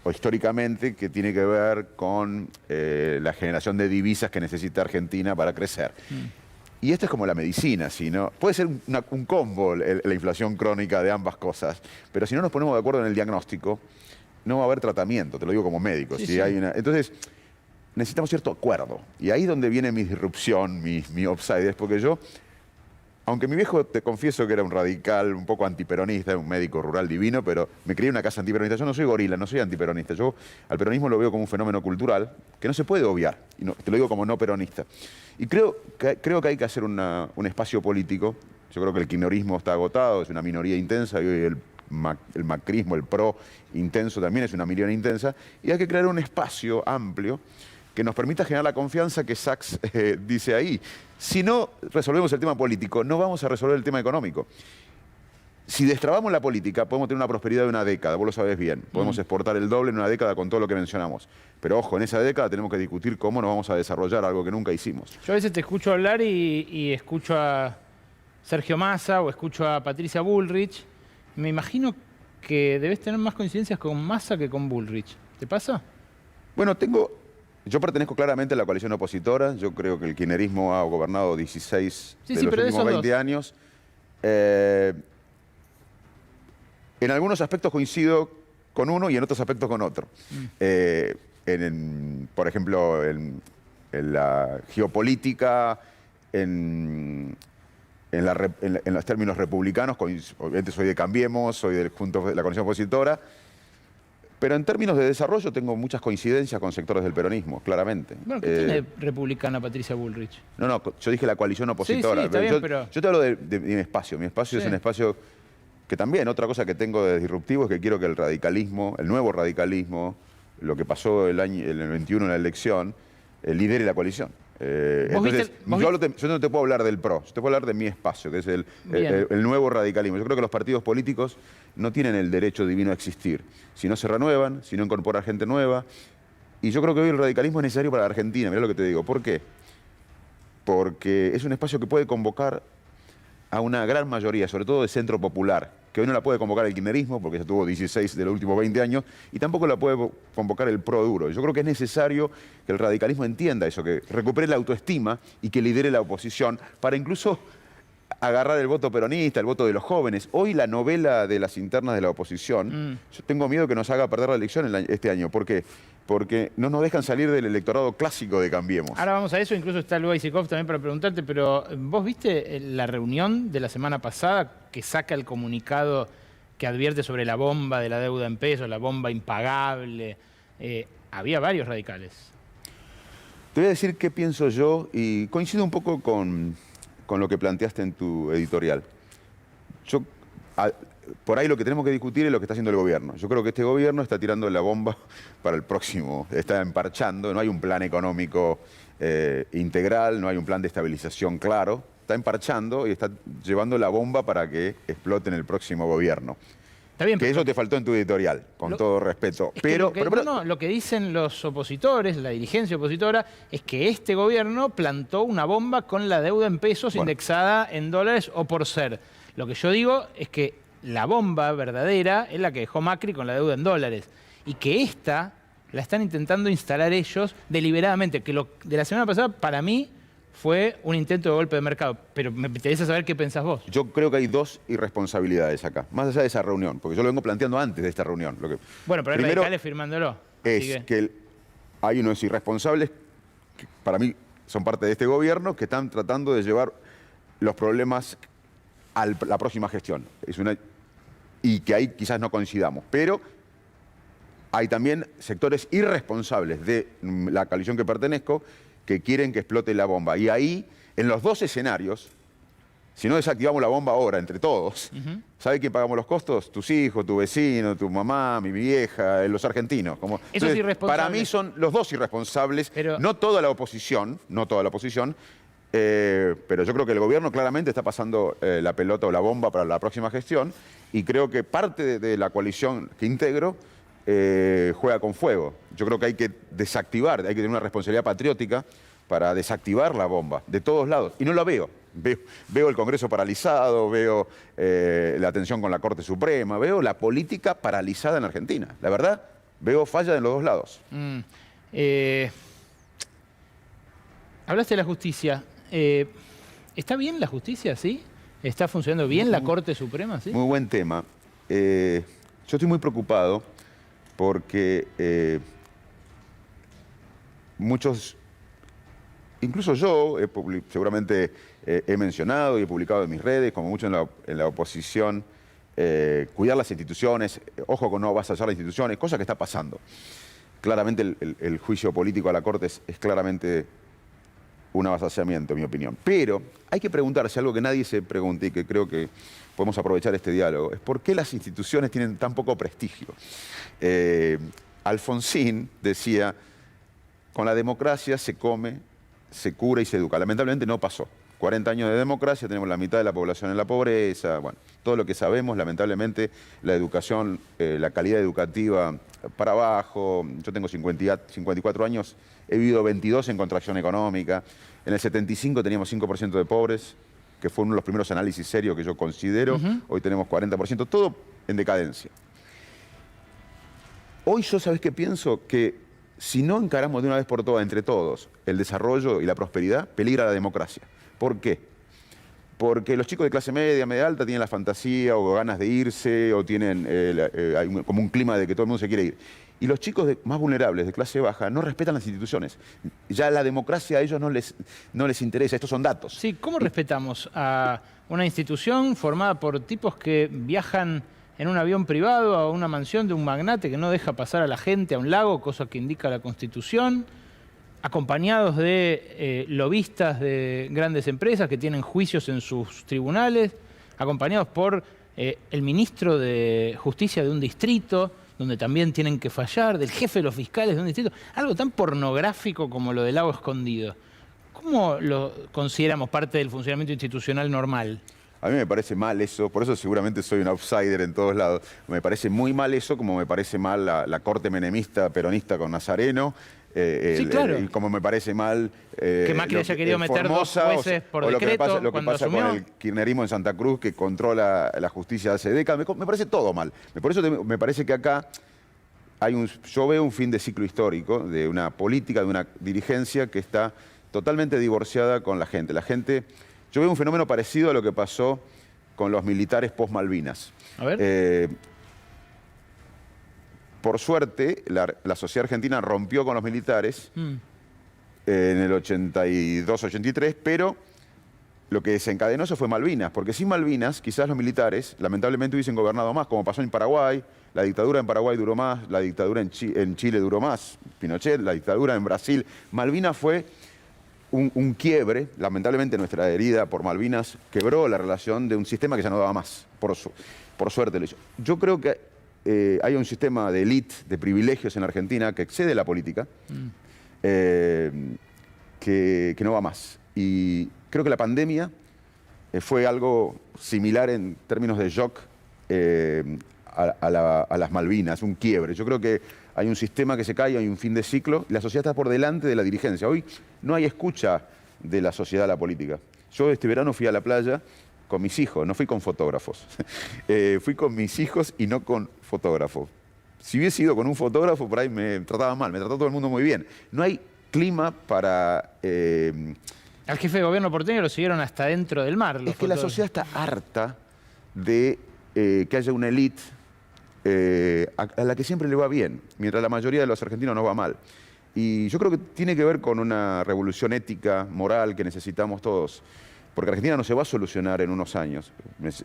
o históricamente, que tiene que ver con la generación de divisas que necesita Argentina para crecer. Y esto es como la medicina, ¿sí, no? Puede ser un combo la inflación crónica de ambas cosas, pero si no nos ponemos de acuerdo en el diagnóstico, no va a haber tratamiento, te lo digo como médico. Sí, ¿sí? sí. Entonces, necesitamos cierto acuerdo. Y ahí es donde viene mi disrupción, mi offside, porque yo, aunque mi viejo, te confieso que era un radical, un poco antiperonista, un médico rural divino, pero me crié en una casa antiperonista. Yo no soy gorila, no soy antiperonista. Yo al peronismo lo veo como un fenómeno cultural que no se puede obviar. Y no, te lo digo como no peronista. Y creo que hay que hacer un espacio político. Yo creo que el kirchnerismo está agotado, es una minoría intensa, y hoy el macrismo, el PRO intenso también es una minoría intensa, y hay que crear un espacio amplio que nos permita generar la confianza que Sachs dice ahí. Si no resolvemos el tema político, no vamos a resolver el tema económico. Si destrabamos la política, podemos tener una prosperidad de una década, vos lo sabés bien. Podemos exportar el doble en una década con todo lo que mencionamos. Pero ojo, en esa década tenemos que discutir cómo nos vamos a desarrollar algo que nunca hicimos. Yo a veces te escucho hablar y escucho a Sergio Massa o escucho a Patricia Bullrich. Me imagino que debes tener más coincidencias con Massa que con Bullrich. ¿Te pasa? Bueno, yo pertenezco claramente a la coalición opositora. Yo creo que el kirchnerismo ha gobernado 16 de los últimos 20 años. En algunos aspectos coincido con uno y en otros aspectos con otro. Por ejemplo, en la geopolítica, en los términos republicanos, obviamente soy de Cambiemos, soy de la coalición opositora. Pero en términos de desarrollo tengo muchas coincidencias con sectores del peronismo, claramente. Bueno, ¿qué tiene republicana Patricia Bullrich? No, yo dije la coalición opositora. Sí, está bien, pero... Yo te hablo de mi espacio. Mi espacio es un espacio que también otra cosa que tengo de disruptivo es que quiero que el radicalismo, el nuevo radicalismo, lo que pasó el 21 en la elección, lidere la coalición. Entonces, yo no te puedo hablar del PRO, yo te puedo hablar de mi espacio, que es el nuevo radicalismo. Yo creo que los partidos políticos no tienen el derecho divino a existir. Si no se renuevan, si no incorporan gente nueva. Y yo creo que hoy el radicalismo es necesario para la Argentina, mirá lo que te digo. ¿Por qué? Porque es un espacio que puede convocar a una gran mayoría, sobre todo de centro popular, que hoy no la puede convocar el kirchnerismo, porque ya tuvo 16 de los últimos 20 años, y tampoco la puede convocar el PRO duro. Yo creo que es necesario que el radicalismo entienda eso, que recupere la autoestima y que lidere la oposición para incluso agarrar el voto peronista, el voto de los jóvenes. Hoy la novela de las internas de la oposición, yo tengo miedo que nos haga perder la elección este año. ¿Por qué? Porque no nos dejan salir del electorado clásico de Cambiemos. Ahora vamos a eso, incluso está Luis Isikov también para preguntarte, pero ¿vos viste la reunión de la semana pasada que saca el comunicado que advierte sobre la bomba de la deuda en pesos, la bomba impagable? Había varios radicales. Te voy a decir qué pienso yo y coincido un poco con lo que planteaste en tu editorial. Por ahí lo que tenemos que discutir es lo que está haciendo el gobierno. Yo creo que este gobierno está tirando la bomba para el próximo, está emparchando, no hay un plan económico integral, no hay un plan de estabilización claro, está emparchando y está llevando la bomba para que explote en el próximo gobierno. Está bien, que eso te faltó en tu editorial, con todo respeto. Pero lo que dicen los opositores, la dirigencia opositora, es que este gobierno plantó una bomba con la deuda en pesos indexada en dólares o por ser. Lo que yo digo es que la bomba verdadera es la que dejó Macri con la deuda en dólares y que esta la están intentando instalar ellos deliberadamente, que lo de la semana pasada para mí fue un intento de golpe de mercado, pero me interesa saber qué pensás vos. Yo creo que hay dos irresponsabilidades acá, más allá de esa reunión, porque yo lo vengo planteando antes de esta reunión. Bueno, pero hay radicales firmándolo. Es que hay unos irresponsables que para mí son parte de este gobierno que están tratando de llevar los problemas a la próxima gestión. Y que ahí quizás no coincidamos, pero hay también sectores irresponsables de la coalición que pertenezco que quieren que explote la bomba. Y ahí, en los dos escenarios, si no desactivamos la bomba ahora entre todos, ¿sabe quién pagamos los costos? Tus hijos, tu vecino, tu mamá, mi vieja, los argentinos. Eso es irresponsable. Para mí son los dos irresponsables, pero no toda la oposición, pero yo creo que el gobierno claramente está pasando la pelota o la bomba para la próxima gestión y creo que parte de la coalición que integro juega con fuego. Yo creo que hay que desactivar, hay que tener una responsabilidad patriótica para desactivar la bomba de todos lados. Y no la veo. Veo el Congreso paralizado, veo la tensión con la Corte Suprema, veo la política paralizada en Argentina. La verdad, veo falla en los dos lados. Hablaste de la justicia. ¿Está bien la justicia, sí? ¿Está funcionando bien la Corte Suprema, sí? Muy buen tema. Yo estoy muy preocupado porque muchos, incluso yo, seguramente he mencionado y he publicado en mis redes, como mucho en la oposición, cuidar las instituciones, ojo con no avasallar las instituciones, cosa que está pasando. Claramente el juicio político a la Corte es claramente un avasallamiento, en mi opinión. Pero hay que preguntarse algo que nadie se pregunte y que creo que podemos aprovechar este diálogo. Es por qué las instituciones tienen tan poco prestigio. Alfonsín decía, con la democracia se come, se cura y se educa. Lamentablemente no pasó. 40 años de democracia, tenemos la mitad de la población en la pobreza, bueno, todo lo que sabemos, lamentablemente, la educación, la calidad educativa para abajo. Yo tengo 54 años, he vivido 22 en contracción económica. En el 75 teníamos 5% de pobres, que fue uno de los primeros análisis serios que yo considero. Hoy tenemos 40%, todo en decadencia. Hoy yo, ¿sabés qué pienso? Que si no encaramos de una vez por todas entre todos el desarrollo y la prosperidad, peligra la democracia. ¿Por qué? Porque los chicos de clase media, media alta tienen la fantasía o ganas de irse o tienen como un clima de que todo el mundo se quiere ir. Y los chicos más vulnerables, de clase baja, no respetan las instituciones. Ya la democracia a ellos no les interesa, estos son datos. Sí, ¿cómo respetamos a una institución formada por tipos que viajan en un avión privado a una mansión de un magnate que no deja pasar a la gente a un lago, cosa que indica la Constitución, acompañados de lobistas de grandes empresas que tienen juicios en sus tribunales, acompañados por el ministro de Justicia de un distrito, donde también tienen que fallar, del jefe de los fiscales de un distrito, algo tan pornográfico como lo del Lago Escondido. ¿Cómo lo consideramos parte del funcionamiento institucional normal? A mí me parece mal eso, por eso seguramente soy un outsider en todos lados. Me parece muy mal eso, como me parece mal la corte menemista peronista con Nazareno. Sí, claro. Como me parece mal que Macri haya querido meter dos jueces por decreto lo que pasa con el kirchnerismo en Santa Cruz, que controla la justicia hace décadas. Me parece todo mal. Por eso me parece que acá yo veo un fin de ciclo histórico de una política, de una dirigencia que está totalmente divorciada con la gente. Yo veo un fenómeno parecido a lo que pasó con los militares post-Malvinas. A ver. Por suerte, la sociedad argentina rompió con los militares en el 82-83, pero lo que desencadenó eso fue Malvinas, porque sin Malvinas quizás los militares lamentablemente hubiesen gobernado más, como pasó en Paraguay. La dictadura en Paraguay duró más, la dictadura en Chile duró más, Pinochet, la dictadura en Brasil. Malvinas fue un quiebre, lamentablemente nuestra herida por Malvinas quebró la relación de un sistema que ya no daba más, por suerte lo hizo. Yo creo que hay un sistema de élite, de privilegios en la Argentina que excede la política, que no va más. Y creo que la pandemia fue algo similar en términos de shock a las Malvinas, un quiebre. Yo creo que hay un sistema que se cae, hay un fin de ciclo, y la sociedad está por delante de la dirigencia. Hoy no hay escucha de la sociedad a la política. Yo este verano fui a la playa con mis hijos, no fui con fotógrafos. Fui con mis hijos y no con fotógrafos. Si hubiese ido con un fotógrafo, por ahí me trataban mal, me trató todo el mundo muy bien. No hay clima para... Al jefe de gobierno porteño lo siguieron hasta dentro del mar. Es que la sociedad está harta de que haya una élite a la que siempre le va bien, mientras la mayoría de los argentinos no va mal. Y yo creo que tiene que ver con una revolución ética, moral, que necesitamos todos. Porque Argentina no se va a solucionar en unos años.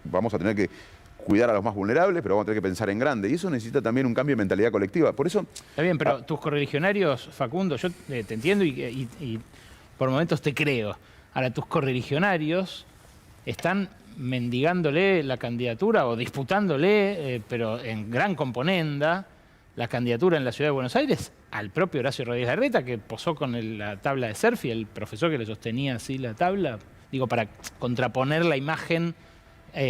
Vamos a tener que cuidar a los más vulnerables, pero vamos a tener que pensar en grande. Y eso necesita también un cambio de mentalidad colectiva. Por eso... Está bien, pero tus correligionarios, Facundo, yo te entiendo y por momentos te creo. Ahora, tus correligionarios están mendigándole la candidatura o disputándole, pero en gran componenda, la candidatura en la Ciudad de Buenos Aires al propio Horacio Rodríguez Larreta, que posó con la tabla de surf y el profesor que le sostenía así la tabla. Digo, para contraponer la imagen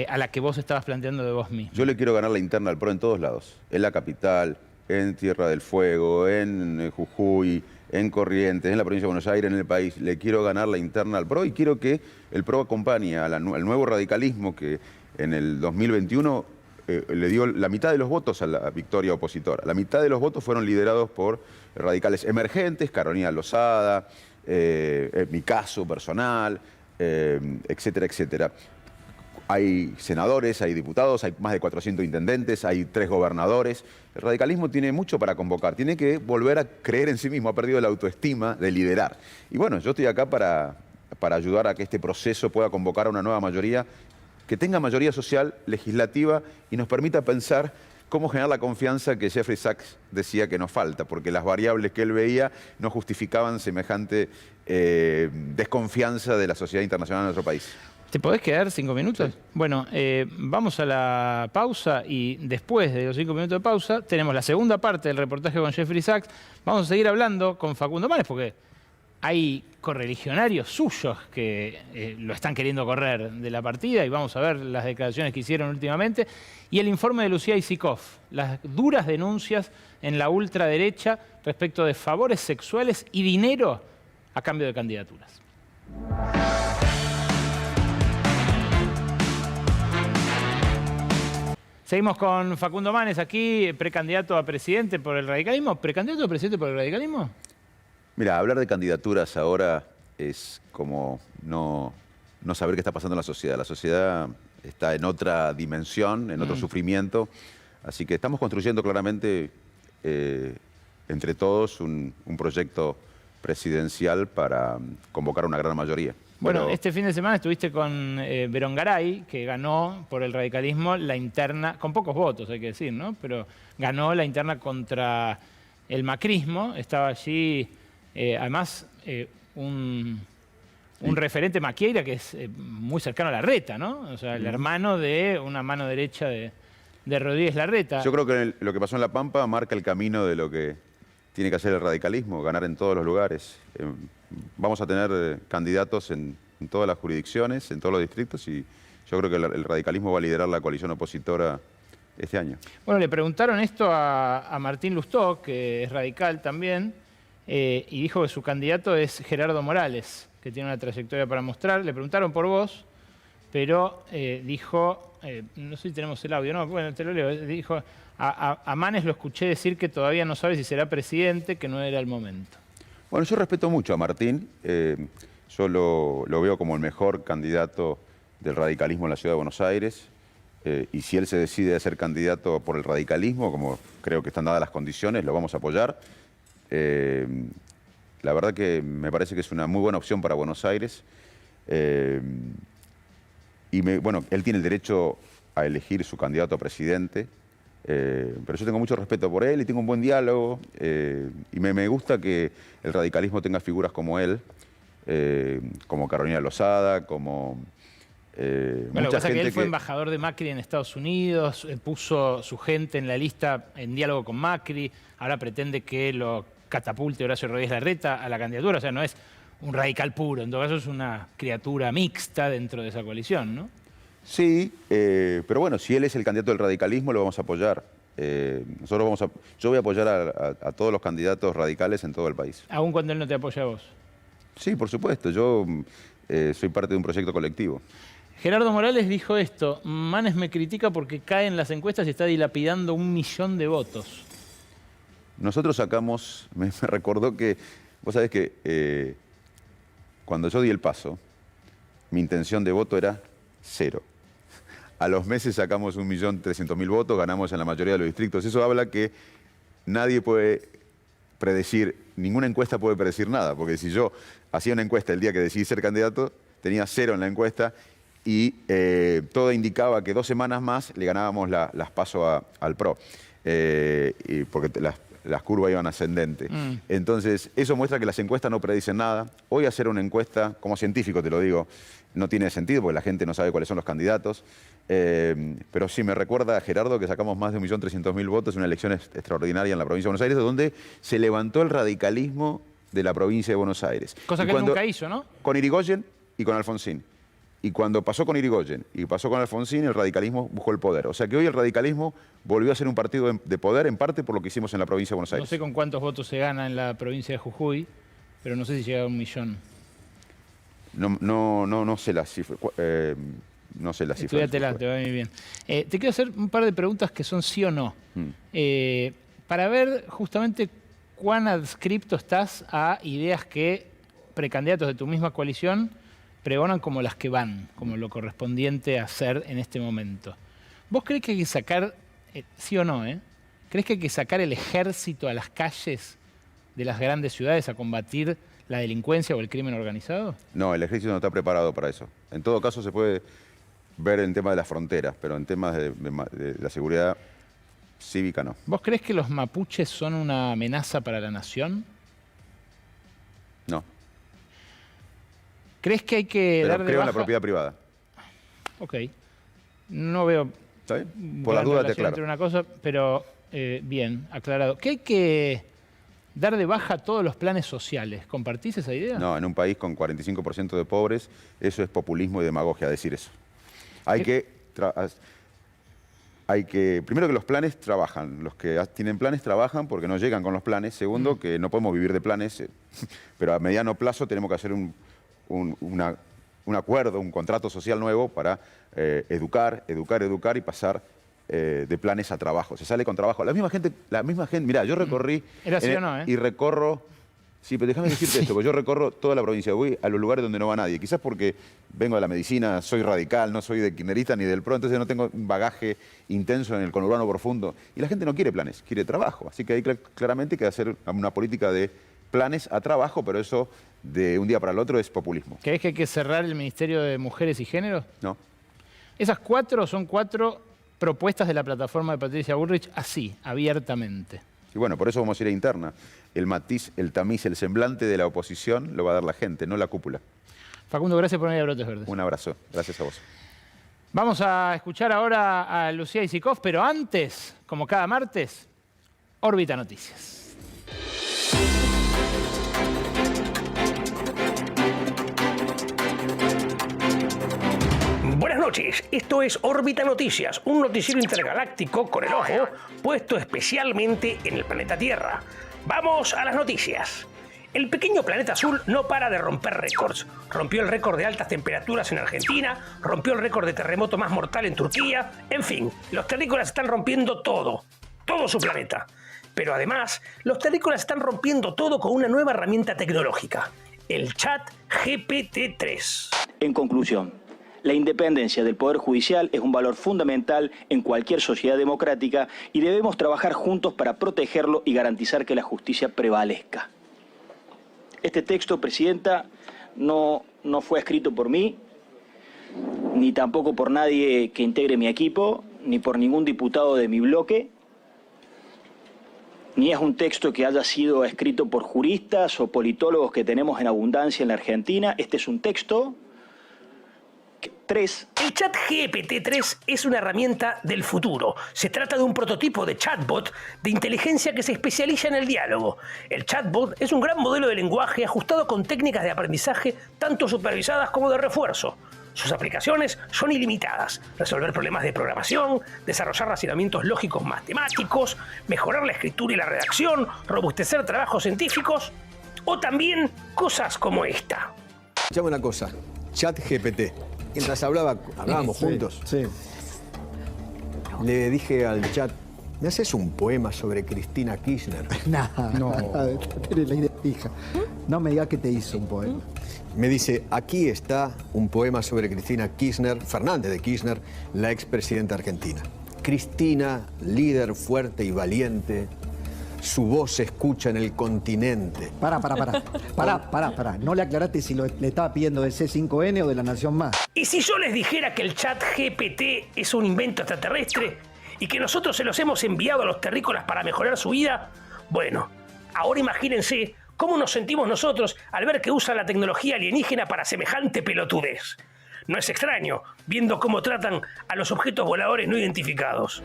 a la que vos estabas planteando de vos mismo. Yo le quiero ganar la interna al PRO en todos lados. En la capital, en Tierra del Fuego, en Jujuy, en Corrientes, en la provincia de Buenos Aires, en el país. Le quiero ganar la interna al PRO y quiero que el PRO acompañe al nuevo radicalismo que en el 2021 le dio la mitad de los votos a la victoria opositora. La mitad de los votos fueron liderados por radicales emergentes, Carolina Lozada, mi caso personal, etcétera, etcétera. Hay senadores, hay diputados, hay más de 400 intendentes, hay 3 gobernadores. El radicalismo tiene mucho para convocar, tiene que volver a creer en sí mismo, ha perdido la autoestima de liderar. Y bueno, yo estoy acá para ayudar a que este proceso pueda convocar a una nueva mayoría, que tenga mayoría social, legislativa y nos permita pensar cómo generar la confianza que Jeffrey Sachs decía que nos falta, porque las variables que él veía no justificaban semejante desconfianza de la sociedad internacional en nuestro país. ¿Te podés quedar 5 minutos? Sí. Bueno, vamos a la pausa y después de los 5 minutos de pausa tenemos la segunda parte del reportaje con Jeffrey Sachs. Vamos a seguir hablando con Facundo Manes porque hay correligionarios suyos que lo están queriendo correr de la partida y vamos a ver las declaraciones que hicieron últimamente. Y el informe de Lucía Isikoff, las duras denuncias en la ultraderecha respecto de favores sexuales y dinero a cambio de candidaturas. Seguimos con Facundo Manes aquí, precandidato a presidente por el radicalismo. ¿Precandidato a presidente por el radicalismo? Mira, hablar de candidaturas ahora es como no saber qué está pasando en la sociedad. La sociedad está en otra dimensión, en otro sufrimiento. Así que estamos construyendo claramente entre todos un proyecto presidencial para convocar una gran mayoría. Bueno, Pero... este fin de semana estuviste con Berongaray, que ganó por el radicalismo la interna, con pocos votos hay que decir, ¿no? Pero ganó la interna contra el macrismo. Estaba allí, además, un un referente Maquieira que es muy cercano a Larreta, ¿no? O sea, el hermano de una mano derecha de Rodríguez Larreta. Yo creo que lo que pasó en La Pampa marca el camino de lo que tiene que hacer el radicalismo, ganar en todos los lugares. Vamos a tener candidatos en todas las jurisdicciones, en todos los distritos, y yo creo que el radicalismo va a liderar la coalición opositora este año. Bueno, le preguntaron esto a Martín Lustó, que es radical también, y dijo que su candidato es Gerardo Morales, que tiene una trayectoria para mostrar. Le preguntaron por vos, pero dijo, no sé si tenemos el audio, no, bueno, te lo leo, dijo, a Manes lo escuché decir que todavía no sabe si será presidente, que no era el momento. Bueno, yo respeto mucho a Martín, yo lo veo como el mejor candidato del radicalismo en la Ciudad de Buenos Aires, y si él se decide a ser candidato por el radicalismo, como creo que están dadas las condiciones, lo vamos a apoyar. La verdad que me parece que es una muy buena opción para Buenos Aires. Bueno, él tiene el derecho a elegir su candidato a presidente, pero yo tengo mucho respeto por él y tengo un buen diálogo, y me gusta que el radicalismo tenga figuras como él, como Carolina Lozada, como bueno, lo que pasa es que él fue embajador de Macri en Estados Unidos, puso su gente en la lista en diálogo con Macri, ahora pretende que lo catapulte Horacio Rodríguez Larreta a la candidatura, o sea, no es un radical puro, en todo caso es una criatura mixta dentro de esa coalición, ¿no? Sí, pero bueno, si él es el candidato del radicalismo, lo vamos a apoyar. Yo voy a apoyar a todos los candidatos radicales en todo el país. ¿Aún cuando él no te apoya a vos? Sí, por supuesto, yo soy parte de un proyecto colectivo. Gerardo Morales dijo esto: Manes me critica porque cae en las encuestas y está dilapidando 1 millón de votos. Nosotros sacamos, me recordó que, vos sabés que cuando yo di el paso, mi intención de voto era 0. A los meses sacamos 1.300.000 votos, ganamos en la mayoría de los distritos. Eso habla que nadie puede predecir, ninguna encuesta puede predecir nada, porque si yo hacía una encuesta el día que decidí ser candidato, tenía 0 en la encuesta, y todo indicaba que 2 semanas más le ganábamos las PASO al PRO, porque las curvas iban ascendentes. Entonces, eso muestra que las encuestas no predicen nada. Hoy hacer una encuesta, como científico te lo digo, no tiene sentido porque la gente no sabe cuáles son los candidatos. Pero sí me recuerda a Gerardo que sacamos más de 1.300.000 votos en una elección extraordinaria en la provincia de Buenos Aires, donde se levantó el radicalismo de la provincia de Buenos Aires. Cosa que él nunca hizo, ¿no? Con Irigoyen y con Alfonsín. Y cuando pasó con Irigoyen y pasó con Alfonsín, el radicalismo buscó el poder. O sea que hoy el radicalismo volvió a ser un partido de poder, en parte por lo que hicimos en la provincia de Buenos Aires. No sé con cuántos votos se gana en la provincia de Jujuy, pero no sé si llega a 1 millón. No sé la cifra. No sé la cifra. Estudiatela, te va muy bien. Te quiero hacer un par de preguntas que son sí o no. Para ver justamente cuán adscripto estás a ideas que precandidatos de tu misma coalición pregonan como las que van, como lo correspondiente a hacer en este momento. ¿Vos crees que hay que sacar, sí o no, crees que hay que sacar el ejército a las calles de las grandes ciudades a combatir la delincuencia o el crimen organizado? No, el ejército no está preparado para eso. En todo caso se puede ver en temas de las fronteras, pero en temas de la seguridad cívica no. ¿Vos crees que los mapuches son una amenaza para la nación? No. ¿Crees que hay que dar de creo en baja? la propiedad privada. Ok. No veo... ¿Está bien? Por las dudas te aclaro. Entre una cosa, pero bien, aclarado. ¿Qué hay que dar de baja todos los planes sociales? ¿Compartís esa idea? No, en un país con 45% de pobres, eso es populismo y demagogia decir eso. Hay que... Primero que los planes trabajan. Los que tienen planes trabajan porque no llegan con los planes. Segundo, que no podemos vivir de planes, pero a mediano plazo tenemos que hacer un acuerdo, un contrato social nuevo para educar y pasar de planes a trabajo. Se sale con trabajo. La misma gente, mirá, yo recorrí... ¿Era sí o no, Y recorro... Sí, pero déjame decirte esto, porque yo recorro toda la provincia, voy a los lugares donde no va nadie. Quizás porque vengo de la medicina, soy radical, no soy de kirchnerista ni del PRO, entonces no tengo un bagaje intenso en el conurbano profundo. Y la gente no quiere planes, quiere trabajo. Así que ahí claramente hay que hacer una política de planes a trabajo, pero eso de un día para el otro es populismo. ¿Crees que hay que cerrar el Ministerio de Mujeres y Género? No. Esas 4 son 4 propuestas de la plataforma de Patricia Bullrich así, abiertamente. Y bueno, por eso vamos a ir a interna. El matiz, el tamiz, el semblante de la oposición lo va a dar la gente, no la cúpula. Facundo, gracias por venir a Brotes Verdes. Un abrazo. Gracias a vos. Vamos a escuchar ahora a Lucía Isikoff, pero antes, como cada martes, Órbita Noticias. Buenas noches, esto es Órbita Noticias, un noticiero intergaláctico con el ojo puesto especialmente en el planeta Tierra. Vamos a las noticias. El pequeño planeta azul no para de romper récords. Rompió el récord de altas temperaturas en Argentina, rompió el récord de terremoto más mortal en Turquía. En fin, los terrícolas están rompiendo todo su planeta. Pero además, los terrícolas están rompiendo todo con una nueva herramienta tecnológica, el ChatGPT-3. En conclusión, la independencia del Poder Judicial es un valor fundamental en cualquier sociedad democrática y debemos trabajar juntos para protegerlo y garantizar que la justicia prevalezca. Este texto, Presidenta, no fue escrito por mí, ni tampoco por nadie que integre mi equipo, ni por ningún diputado de mi bloque, ni es un texto que haya sido escrito por juristas o politólogos que tenemos en abundancia en la Argentina. Este es un texto... El ChatGPT-3 es una herramienta del futuro. Se trata de un prototipo de chatbot de inteligencia que se especializa en el diálogo. El chatbot es un gran modelo de lenguaje ajustado con técnicas de aprendizaje tanto supervisadas como de refuerzo. Sus aplicaciones son ilimitadas. Resolver problemas de programación, desarrollar razonamientos lógicos matemáticos, mejorar la escritura y la redacción, robustecer trabajos científicos o también cosas como esta. Escuchame una cosa, ChatGPT. Mientras hablábamos juntos, le dije al chat, ¿me haces un poema sobre Cristina Kirchner? No, eres la idea fija. No me digas que te hizo un poema. Me dice, aquí está un poema sobre Cristina Kirchner, Fernández de Kirchner, la expresidenta argentina. Cristina, líder fuerte y valiente, su voz se escucha en el continente. Pará. No le aclaraste si le estaba pidiendo de C5N o de La Nación Más. ¿Y si yo les dijera que el ChatGPT es un invento extraterrestre y que nosotros se los hemos enviado a los terrícolas para mejorar su vida? Bueno, ahora imagínense cómo nos sentimos nosotros al ver que usan la tecnología alienígena para semejante pelotudez. No es extraño, viendo cómo tratan a los objetos voladores no identificados.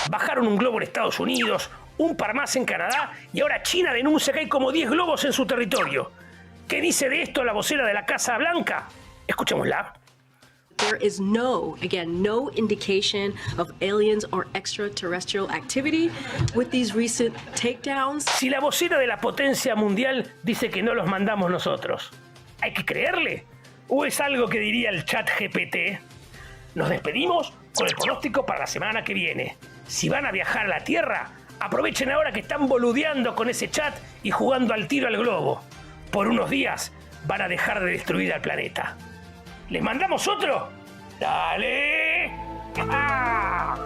Bajaron un globo en Estados Unidos, un par más en Canadá y ahora China denuncia que hay como 10 globos en su territorio. ¿Qué dice de esto la vocera de la Casa Blanca? Escuchémosla. There is no indication of aliens or extraterrestrial activity with these recent takedowns. Si la vocera de la potencia mundial dice que no los mandamos nosotros, ¿hay que creerle? ¿O es algo que diría el ChatGPT? Nos despedimos con el pronóstico para la semana que viene. Si van a viajar a la Tierra, aprovechen ahora que están boludeando con ese chat y jugando al tiro al globo. Por unos días van a dejar de destruir al planeta. ¿Les mandamos otro? ¡Dale! ¡Ah!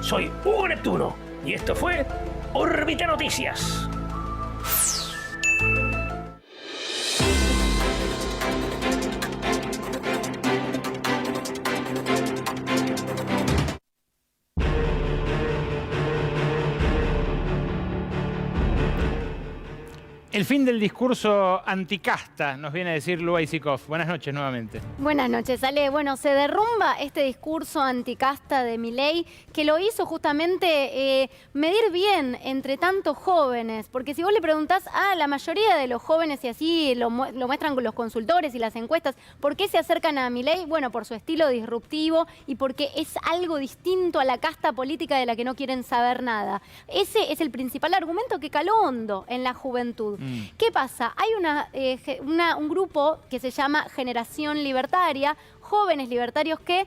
Soy Hugo Neptuno y esto fue Órbita Noticias. El fin del discurso anticasta, nos viene a decir Lua Isikoff. Buenas noches nuevamente. Buenas noches, Ale. Bueno, se derrumba este discurso anticasta de Milei, que lo hizo justamente medir bien entre tantos jóvenes. Porque si vos le preguntás a la mayoría de los jóvenes, y así lo muestran con los consultores y las encuestas, ¿por qué se acercan a Milei? Bueno, por su estilo disruptivo y porque es algo distinto a la casta política de la que no quieren saber nada. Ese es el principal argumento que caló hondo en la juventud. ¿Qué pasa? Hay un grupo que se llama Generación Libertaria, jóvenes libertarios que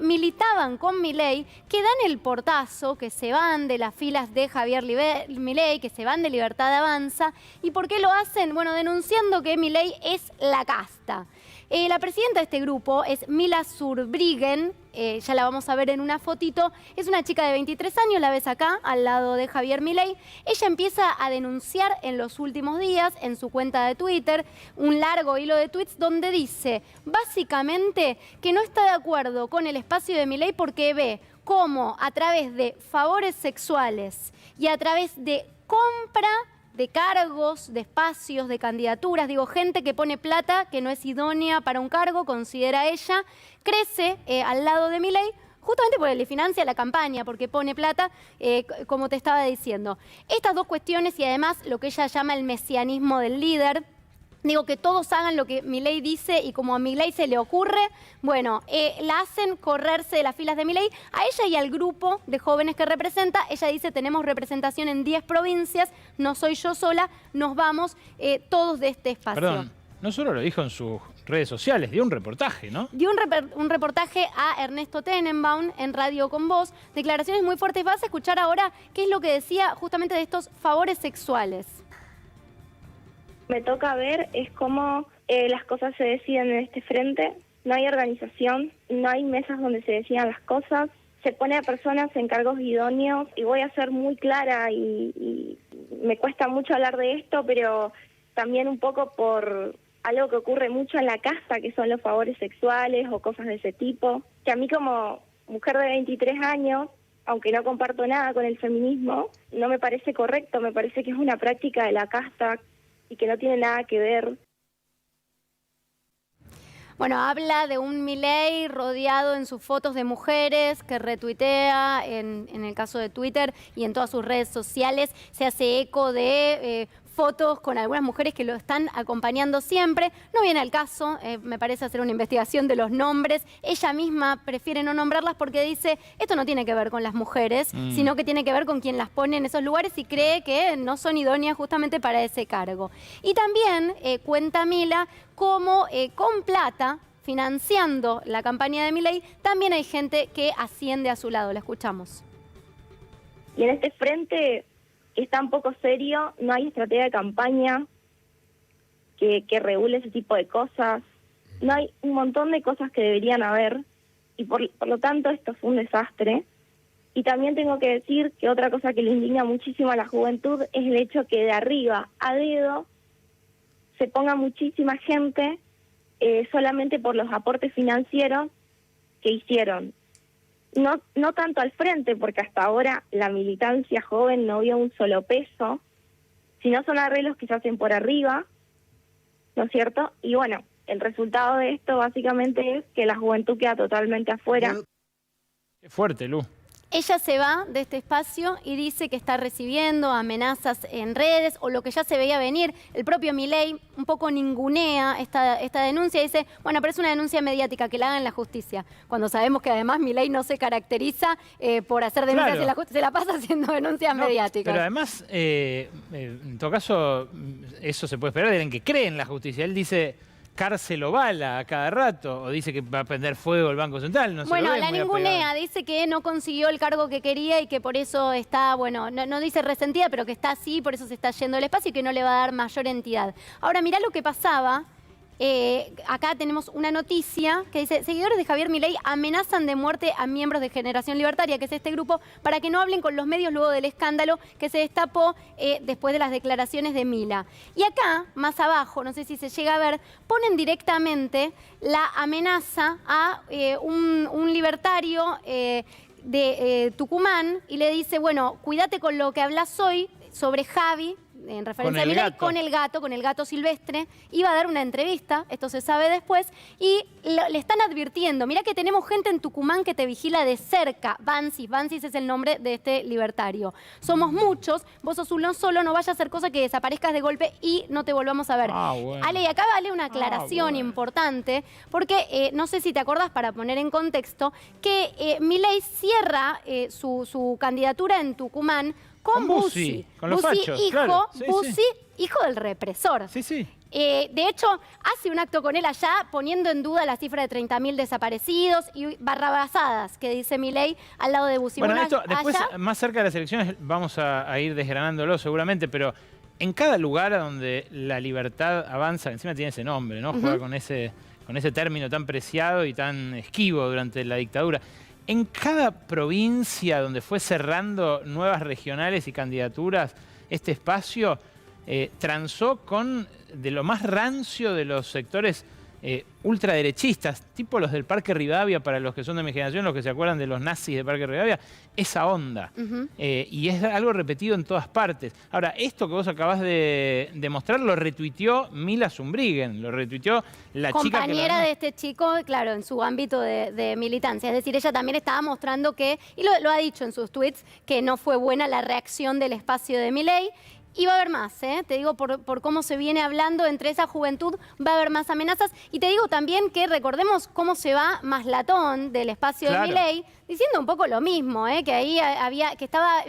militaban con Milei, que dan el portazo, que se van de las filas de Javier Milei, que se van de Libertad Avanza. ¿Y por qué lo hacen? Bueno, denunciando que Milei es la casta. La presidenta de este grupo es Mila Zurbriggen, ya la vamos a ver en una fotito. Es una chica de 23 años, la ves acá, al lado de Javier Milei. Ella empieza a denunciar en los últimos días, en su cuenta de Twitter, un largo hilo de tweets donde dice, básicamente, que no está de acuerdo con el espacio de Milei porque ve cómo a través de favores sexuales y a través de compra de cargos, de espacios, de candidaturas, digo, gente que pone plata, que no es idónea para un cargo, considera ella, crece al lado de Milei, justamente porque le financia la campaña, porque pone plata, como te estaba diciendo. Estas dos cuestiones y además lo que ella llama el mesianismo del líder, digo, que todos hagan lo que Milei dice y como a Milei se le ocurre, bueno, la hacen correrse de las filas de Milei. A ella y al grupo de jóvenes que representa, ella dice, tenemos representación en 10 provincias, no soy yo sola, nos vamos todos de este espacio. Perdón, no solo lo dijo en sus redes sociales, dio un reportaje, ¿no? Dio un reportaje a Ernesto Tenenbaum en Radio Con Voz, declaraciones muy fuertes. Vas a escuchar ahora qué es lo que decía justamente de estos favores sexuales. Me toca ver es cómo las cosas se deciden en este frente. No hay organización, no hay mesas donde se decidan las cosas. Se pone a personas en cargos idóneos y voy a ser muy clara y me cuesta mucho hablar de esto, pero también un poco por algo que ocurre mucho en la casta, que son los favores sexuales o cosas de ese tipo, que a mí como mujer de 23 años, aunque no comparto nada con el feminismo, no me parece correcto, me parece que es una práctica de la casta y que no tiene nada que ver. Bueno, habla de un Milei rodeado en sus fotos de mujeres que retuitea en el caso de Twitter y en todas sus redes sociales. Se hace eco de fotos con algunas mujeres que lo están acompañando siempre. No viene al caso, me parece hacer una investigación de los nombres. Ella misma prefiere no nombrarlas porque dice, esto no tiene que ver con las mujeres, sino que tiene que ver con quien las pone en esos lugares y cree que no son idóneas justamente para ese cargo. Y también cuenta Mila cómo con plata, financiando la campaña de Milei, también hay gente que asciende a su lado. La escuchamos. Y en este frente es tan poco serio, no hay estrategia de campaña que regule ese tipo de cosas, no hay un montón de cosas que deberían haber y por lo tanto esto fue un desastre. Y también tengo que decir que otra cosa que le indigna muchísimo a la juventud es el hecho que de arriba a dedo se ponga muchísima gente solamente por los aportes financieros que hicieron. No tanto al frente, porque hasta ahora la militancia joven no vio un solo peso, sino son arreglos que se hacen por arriba, ¿no es cierto? Y bueno, el resultado de esto básicamente es que la juventud queda totalmente afuera. Qué fuerte, Lu. Ella se va de este espacio y dice que está recibiendo amenazas en redes o lo que ya se veía venir. El propio Milei un poco ningunea esta denuncia y dice, bueno, pero es una denuncia mediática, que la haga en la justicia. Cuando sabemos que además Milei no se caracteriza por hacer denuncias en la justicia, se la pasa haciendo denuncias mediáticas. Pero además, en todo caso, eso se puede esperar de alguien que cree en la justicia. Él dice cárcel o bala a cada rato, o dice que va a prender fuego el Banco Central. No bueno, se lo ve la muy ningunea, apegado. dice que no consiguió el cargo que quería y que por eso está, bueno, no dice resentida, pero que está así, por eso se está yendo del espacio y que no le va a dar mayor entidad. Ahora, mirá lo que pasaba. Acá tenemos una noticia que dice, seguidores de Javier Milei amenazan de muerte a miembros de Generación Libertaria, que es este grupo, para que no hablen con los medios luego del escándalo que se destapó después de las declaraciones de Mila. Y acá, más abajo, no sé si se llega a ver, ponen directamente la amenaza a un libertario de Tucumán y le dice, bueno, cuídate con lo que hablas hoy sobre Javi, en referencia a Milei, con el gato silvestre, iba a dar una entrevista, esto se sabe después, y le están advirtiendo, mirá que tenemos gente en Tucumán que te vigila de cerca, Bansis es el nombre de este libertario. Somos muchos, vos sos uno solo, no vayas a hacer cosas que desaparezcas de golpe y no te volvamos a ver. Bueno. Ale, y acá vale una aclaración importante, porque no sé si te acordás, para poner en contexto, que Milei cierra su candidatura en Tucumán con Bussi, con los fachos, hijo, claro. Sí, Bussi, sí. hijo del represor. Sí, sí. De hecho, hace un acto con él allá poniendo en duda la cifra de 30.000 desaparecidos y barrabasadas que dice Milei al lado de Bussi. Bueno, esto después, allá, más cerca de las elecciones, vamos a ir desgranándolo seguramente, pero en cada lugar donde la libertad avanza, encima tiene ese nombre, ¿no? Juega con ese término tan preciado y tan esquivo durante la dictadura. En cada provincia donde fue cerrando nuevas regionales y candidaturas, este espacio transó con de lo más rancio de los sectores ultraderechistas, tipo los del Parque Rivadavia, para los que son de mi generación, los que se acuerdan de los nazis del Parque Rivadavia, esa onda. Y es algo repetido en todas partes. Ahora, esto que vos acabás de mostrar lo retuiteó Mila Zumbrigen, lo retuiteó la chica que... Compañera de este chico, claro, en su ámbito de militancia. Es decir, ella también estaba mostrando que, y lo ha dicho en sus tweets, que no fue buena la reacción del espacio de Milei. Y va a haber más, te digo, por cómo se viene hablando entre esa juventud, va a haber más amenazas. Y te digo también que recordemos cómo se va Maslatón del espacio de Milei, diciendo un poco lo mismo, que ahí que estaba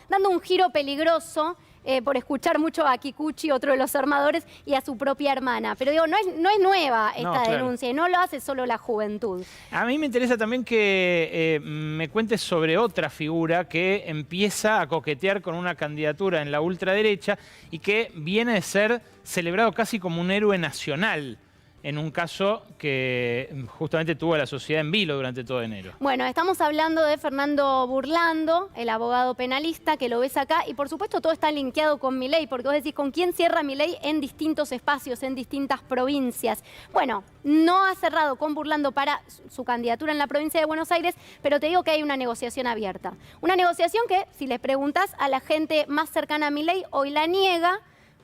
dando un giro peligroso por escuchar mucho a Kikuchi, otro de los armadores, y a su propia hermana. Pero digo, no es nueva esta denuncia, y no lo hace solo la juventud. A mí me interesa también que me cuentes sobre otra figura que empieza a coquetear con una candidatura en la ultraderecha y que viene de ser celebrado casi como un héroe nacional, en un caso que justamente tuvo a la sociedad en vilo durante todo enero. Bueno, estamos hablando de Fernando Burlando, el abogado penalista, que lo ves acá, y por supuesto todo está linkeado con Milei, porque vos decís, ¿con quién cierra Milei en distintos espacios, en distintas provincias? Bueno, no ha cerrado con Burlando para su candidatura en la provincia de Buenos Aires, pero te digo que hay una negociación abierta. Una negociación que, si les preguntás a la gente más cercana a Milei, hoy la niega,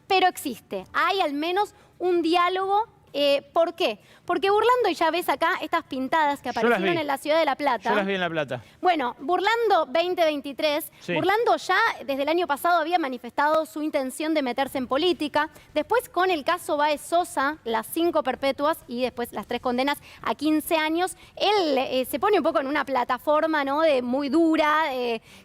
pero existe. Hay al menos un diálogo. ¿Por qué? Porque Burlando, y ya ves acá estas pintadas que aparecieron en la ciudad de La Plata. Yo las vi en La Plata. Bueno, Burlando 2023, Burlando ya desde el año pasado había manifestado su intención de meterse en política. Después con el caso Baez Sosa, las 5 perpetuas y después las 3 condenas a 15 años, él se pone un poco en una plataforma, ¿no?, muy dura,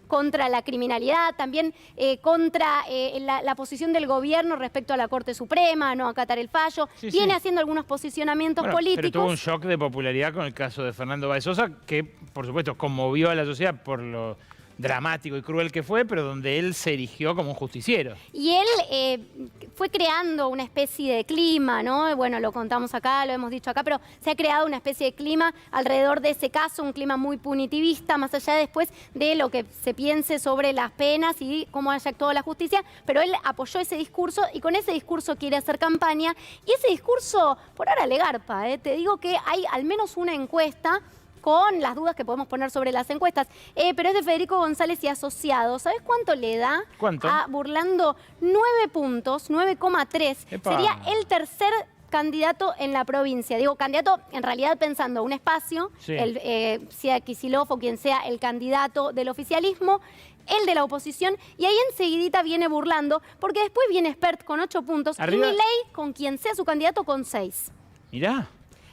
contra la criminalidad, también contra la posición del gobierno respecto a la Corte Suprema, no acatar el fallo. Viene haciendo algunos posicionamientos políticos. Pero tuvo un shock de popularidad con el caso de Fernando Baez Sosa, que por supuesto conmovió a la sociedad por lo dramático y cruel que fue, pero donde él se erigió como un justiciero. Y él fue creando una especie de clima, ¿no? Bueno, lo contamos acá, lo hemos dicho acá, pero se ha creado una especie de clima alrededor de ese caso, un clima muy punitivista, más allá después de lo que se piense sobre las penas y cómo haya actuado la justicia, pero él apoyó ese discurso y con ese discurso quiere hacer campaña, y ese discurso por ahora le garpa, Te digo que hay al menos una encuesta, con las dudas que podemos poner sobre las encuestas, pero es de Federico González y Asociados. ¿Sabes cuánto le da? ¿Cuánto? A Burlando 9 puntos, 9,3. Sería el tercer candidato en la provincia. Digo, candidato en realidad pensando un espacio, sea Kicillof o quien sea el candidato del oficialismo, el de la oposición, y ahí enseguidita viene Burlando, porque después viene Espert con 8 puntos, ¿Arriba? y Milei con quien sea su candidato con 6. Mirá.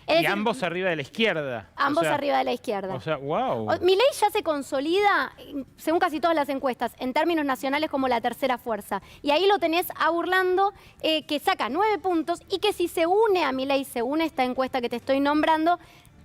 Y ambos arriba de la izquierda. Ambos arriba de la izquierda. O sea, wow. Milei ya se consolida, según casi todas las encuestas, en términos nacionales como la tercera fuerza. Y ahí lo tenés a Burlando, que saca 9 puntos y que si se une a Milei, según esta encuesta que te estoy nombrando,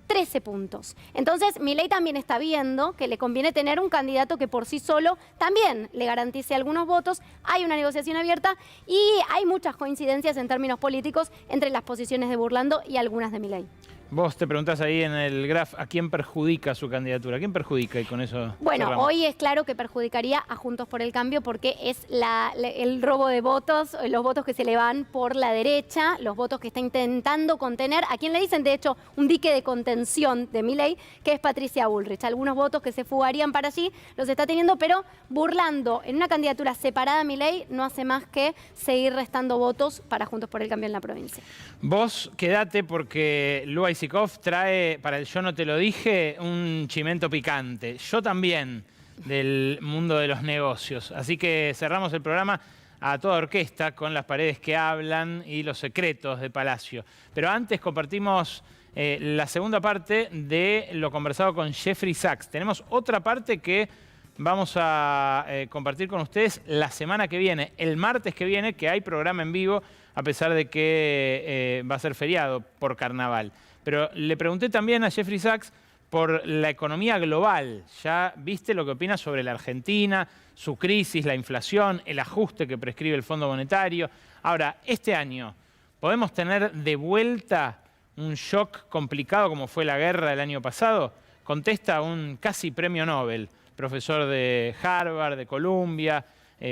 13 puntos. Entonces, Milei también está viendo que le conviene tener un candidato que por sí solo también le garantice algunos votos. Hay una negociación abierta y hay muchas coincidencias en términos políticos entre las posiciones de Burlando y algunas de Milei. Vos te preguntás ahí en el graph a quién perjudica su candidatura. ¿A quién perjudica? Y con eso bueno, cerramos. hoy es claro que perjudicaría a Juntos por el Cambio porque es el robo de votos, los votos que se le van por la derecha, los votos que está intentando contener, a quien le dicen de hecho un dique de contención de Milei, que es Patricia Bullrich. Algunos votos que se fugarían para allí los está teniendo, pero Burlando en una candidatura separada a Milei no hace más que seguir restando votos para Juntos por el Cambio en la provincia. Vos quedate porque Lua Isikov trae para el Yo no te lo dije un chimento picante. Yo también, del mundo de los negocios. Así que cerramos el programa a toda orquesta con Las paredes que hablan y Los secretos de Palacio. Pero antes compartimos la segunda parte de lo conversado con Jeffrey Sachs. Tenemos otra parte que vamos a compartir con ustedes la semana que viene, el martes que viene, que hay programa en vivo, a pesar de que va a ser feriado por carnaval. Pero le pregunté también a Jeffrey Sachs por la economía global. Ya viste lo que opina sobre la Argentina, su crisis, la inflación, el ajuste que prescribe el Fondo Monetario. Ahora, este año, ¿podemos tener de vuelta un shock complicado como fue la guerra del año pasado? Contesta un casi premio Nobel, profesor de Harvard, de Columbia,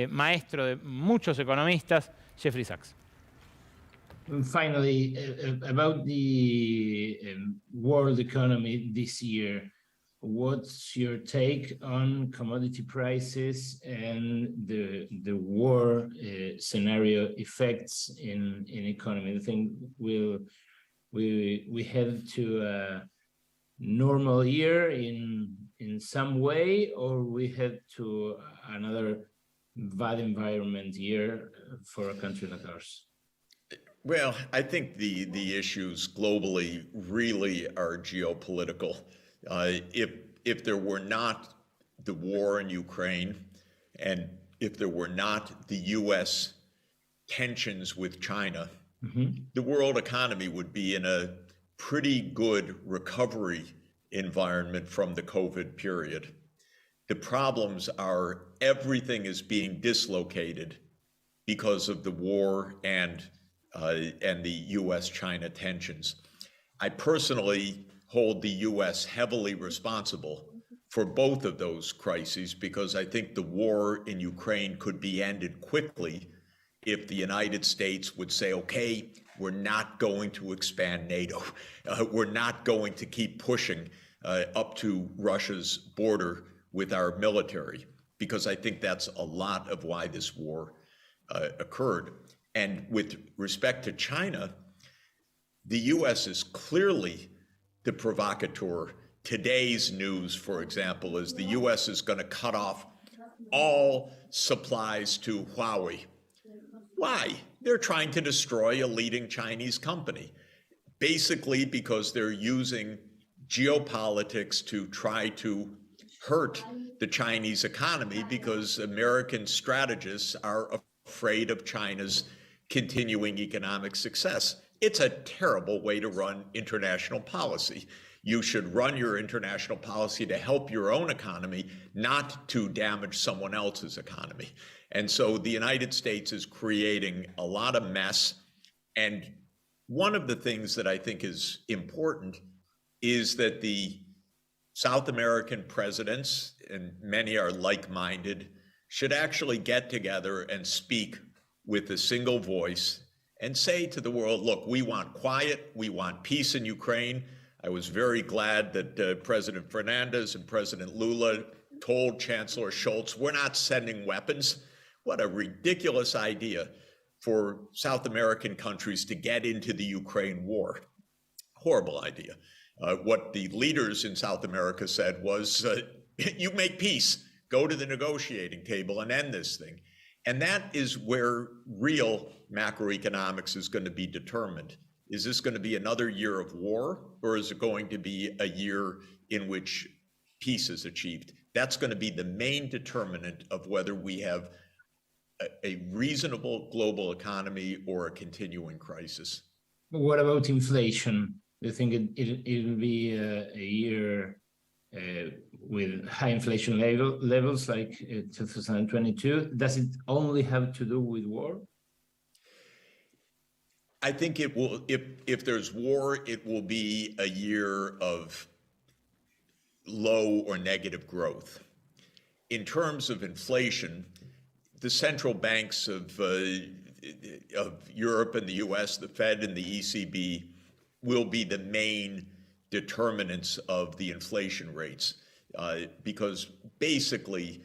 maestro de muchos economistas, Jeffrey Sachs. Finally, about the world economy this year, what's your take on commodity prices and the war scenario effects in economy? Do you think we head to a normal year in some way, or we head to another bad environment year for a country like ours? Well, I think the issues globally really are geopolitical. If there were not the war in Ukraine, and if there were not the U.S. tensions with China, the world economy would be in a pretty good recovery environment from the COVID period. The problems are everything is being dislocated because of the war and the U.S.-China tensions. I personally hold the U.S. heavily responsible for both of those crises because I think the war in Ukraine could be ended quickly if the United States would say, okay, we're not going to expand NATO. We're not going to keep pushing up to Russia's border with our military, because I think that's a lot of why this war occurred. And with respect to China, the U.S. is clearly the provocateur. Today's news, for example, is the U.S. is going to cut off all supplies to Huawei. Why? They're trying to destroy a leading Chinese company, basically because they're using geopolitics to try to hurt the Chinese economy because American strategists are afraid of China's continuing economic success. It's a terrible way to run international policy. You should run your international policy to help your own economy, not to damage someone else's economy. And so the United States is creating a lot of mess. And one of the things that I think is important is that the South American presidents, and many are like-minded, should actually get together and speak with a single voice and say to the world, look, we want quiet, we want peace in Ukraine. I was very glad that President Fernandez and President Lula told Chancellor Scholz, we're not sending weapons. What a ridiculous idea for South American countries to get into the Ukraine war. Horrible idea. What the leaders in South America said was, you make peace, go to the negotiating table and end this thing. And that is where real macroeconomics is going to be determined. Is this going to be another year of war, or is it going to be a year in which peace is achieved? That's going to be the main determinant of whether we have a reasonable global economy or a continuing crisis. What about inflation? Do you think it will be a year with high inflation levels like 2022? Does it only have to do with war? I think it will, if there's war, it will be a year of low or negative growth. In terms of inflation, the central banks of Europe and the US, the Fed and the ECB, will be the main determinants of the inflation rates, because basically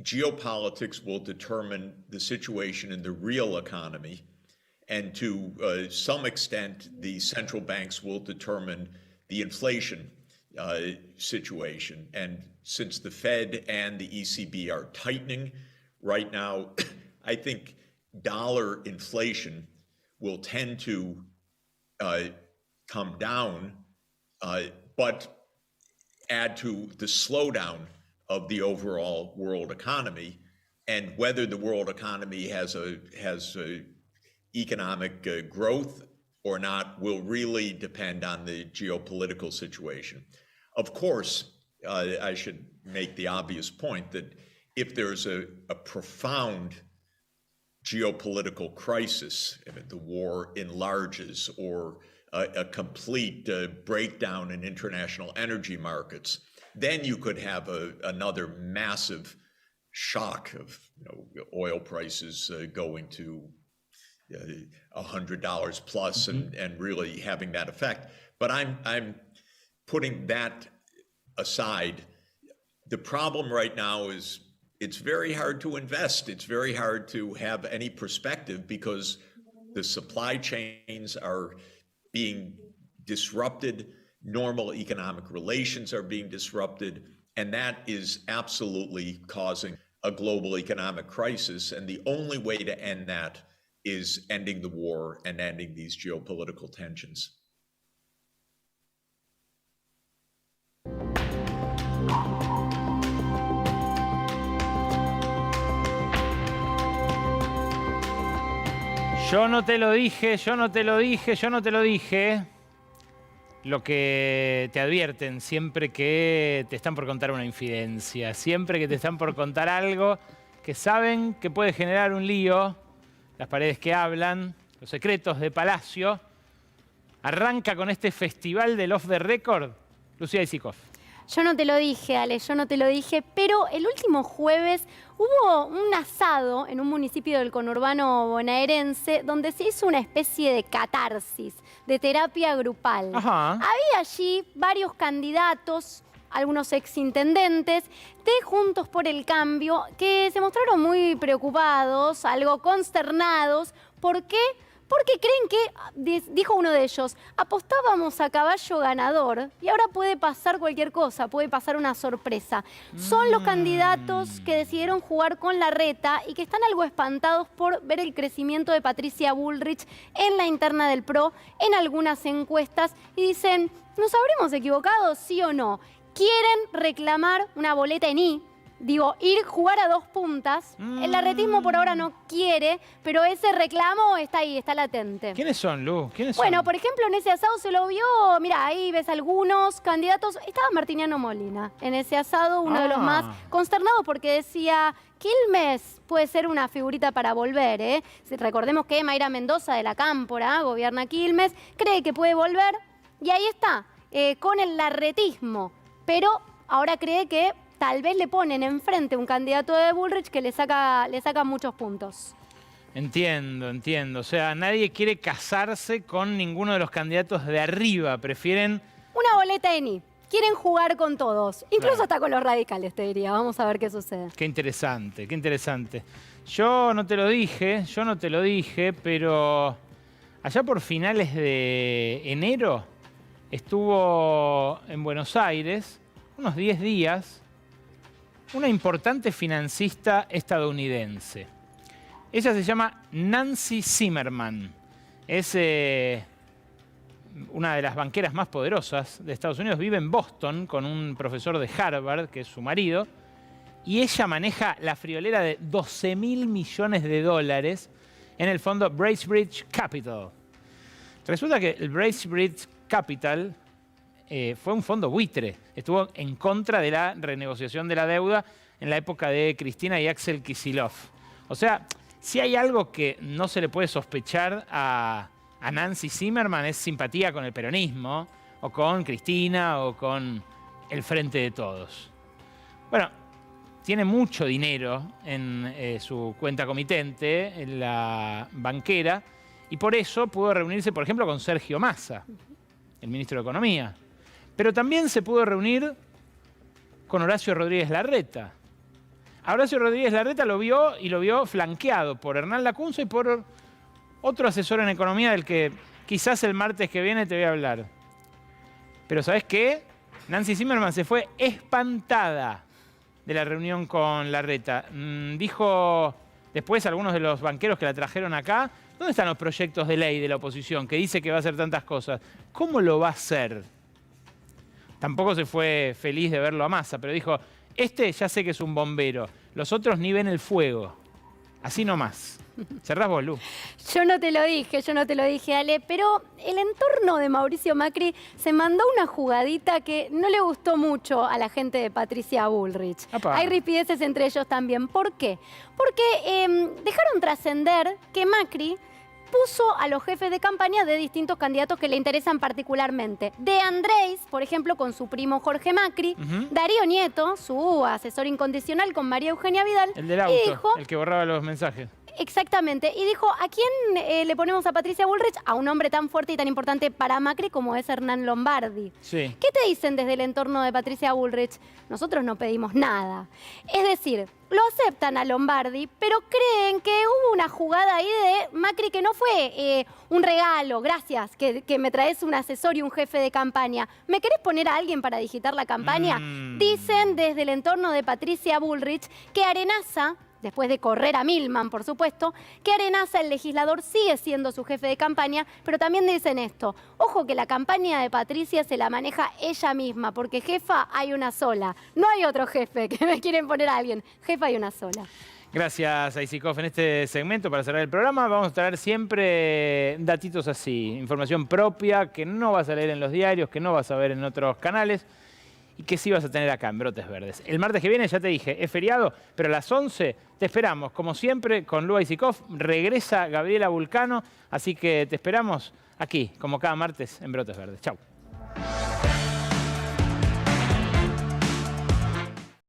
geopolitics will determine the situation in the real economy, and to some extent the central banks will determine the inflation situation. And since the Fed and the ECB are tightening right now, I think dollar inflation will tend to come down, but add to the slowdown of the overall world economy. And whether the world economy has a economic growth or not will really depend on the geopolitical situation. Of course, I should make the obvious point that if there's a profound geopolitical crisis, if the war enlarges, or a complete breakdown in international energy markets, then you could have another massive shock of oil prices going to $100 plus and really having that effect. But I'm putting that aside. The problem right now is it's very hard to invest. It's very hard to have any perspective because the supply chains are being disrupted. Normal economic relations are being disrupted. And that is absolutely causing a global economic crisis. And the only way to end that is ending the war and ending these geopolitical tensions. Yo no te lo dije, yo no te lo dije, yo no te lo dije. Lo que te advierten siempre que te están por contar una infidencia, siempre que te están por contar algo que saben que puede generar un lío, las paredes que hablan, los secretos de Palacio. Arranca con este festival del Off the Record, Lucía Isikoff. Yo no te lo dije, Ale, yo no te lo dije, pero el último jueves hubo un asado en un municipio del conurbano bonaerense donde se hizo una especie de catarsis, de terapia grupal. Ajá. Había allí varios candidatos, algunos exintendentes de Juntos por el Cambio, que se mostraron muy preocupados, algo consternados. ¿Por qué? Porque creen que, dijo uno de ellos, apostábamos a caballo ganador y ahora puede pasar cualquier cosa, puede pasar una sorpresa. Son los candidatos que decidieron jugar con la reta y que están algo espantados por ver el crecimiento de Patricia Bullrich en la interna del PRO, en algunas encuestas, y dicen, ¿nos habremos equivocado, sí o no? Quieren reclamar una boleta en I. Digo, jugar a dos puntas. El larretismo por ahora no quiere, pero ese reclamo está ahí, está latente. ¿Quiénes son, Lu? ¿Quiénes Bueno, son? por ejemplo, en ese asado se lo vio, mira, ahí ves algunos candidatos. Estaba Martiniano Molina en ese asado, uno de los más consternados porque decía, Quilmes puede ser una figurita para volver, ¿eh? Recordemos que Mayra Mendoza de la Cámpora gobierna Quilmes, cree que puede volver y ahí está, con el larretismo, pero ahora cree que tal vez le ponen enfrente un candidato de Bullrich que le saca muchos puntos. Entiendo, entiendo. O sea, nadie quiere casarse con ninguno de los candidatos de arriba. Prefieren... Una boleta en I. Quieren jugar con todos. Incluso hasta con los radicales, te diría. Vamos a ver qué sucede. Qué interesante, qué interesante. Yo no te lo dije, pero allá por finales de enero estuvo en Buenos Aires unos 10 días una importante financista estadounidense. Ella se llama Nancy Zimmerman. Es una de las banqueras más poderosas de Estados Unidos. Vive en Boston con un profesor de Harvard, que es su marido. Y ella maneja la friolera de $12.000 millones en el fondo Bracebridge Capital. Resulta que el Bracebridge Capital fue un fondo buitre. Estuvo en contra de la renegociación de la deuda en la época de Cristina y Axel Kicillof. O sea, si hay algo que no se le puede sospechar a Nancy Zimmerman es simpatía con el peronismo, o con Cristina, o con el Frente de Todos. Bueno, tiene mucho dinero en su cuenta comitente, en la banquera, y por eso pudo reunirse, por ejemplo, con Sergio Massa, el ministro de Economía. Pero también se pudo reunir con Horacio Rodríguez Larreta. A Horacio Rodríguez Larreta lo vio flanqueado por Hernán Lacunzo y por otro asesor en economía del que quizás el martes que viene te voy a hablar. Pero ¿sabés qué? Nancy Zimmerman se fue espantada de la reunión con Larreta. Dijo después a algunos de los banqueros que la trajeron acá, ¿dónde están los proyectos de ley de la oposición que dice que va a hacer tantas cosas? ¿Cómo lo va a hacer? Tampoco se fue feliz de verlo a Massa, pero dijo, ya sé que es un bombero, los otros ni ven el fuego. Así nomás. Cerrás vos, Lu. Yo no te lo dije, Ale, pero el entorno de Mauricio Macri se mandó una jugadita que no le gustó mucho a la gente de Patricia Bullrich. Apá. Hay rispideces entre ellos también. ¿Por qué? Porque dejaron trascender que Macri puso a los jefes de campaña de distintos candidatos que le interesan particularmente. De Andrés, por ejemplo, con su primo Jorge Macri. Darío Nieto, su asesor incondicional con María Eugenia Vidal. El del auto, y dijo, el que borraba los mensajes. Exactamente. Y dijo, ¿a quién le ponemos a Patricia Bullrich? A un hombre tan fuerte y tan importante para Macri como es Hernán Lombardi. Sí. ¿Qué te dicen desde el entorno de Patricia Bullrich? Nosotros no pedimos nada. Es decir, lo aceptan a Lombardi, pero creen que hubo una jugada ahí de Macri que no fue un regalo, gracias, que me traes un asesor y un jefe de campaña. ¿Me querés poner a alguien para digitar la campaña? Dicen desde el entorno de Patricia Bullrich que Arenaza, después de correr a Milman, por supuesto, que Arenaza, el legislador, sigue siendo su jefe de campaña, pero también dicen esto, ojo que la campaña de Patricia se la maneja ella misma, porque jefa hay una sola, no hay otro jefe, que me quieren poner a alguien, jefa hay una sola. Gracias, Aisikov. En este segmento, para cerrar el programa, vamos a traer siempre datitos así, información propia que no vas a leer en los diarios, que no vas a ver en otros canales y que sí vas a tener acá en Brotes Verdes. El martes que viene, ya te dije, es feriado, pero a las 11 te esperamos, como siempre, con Lu Aisikov. Regresa Gabriela Vulcano, así que te esperamos aquí, como cada martes, en Brotes Verdes. Chau.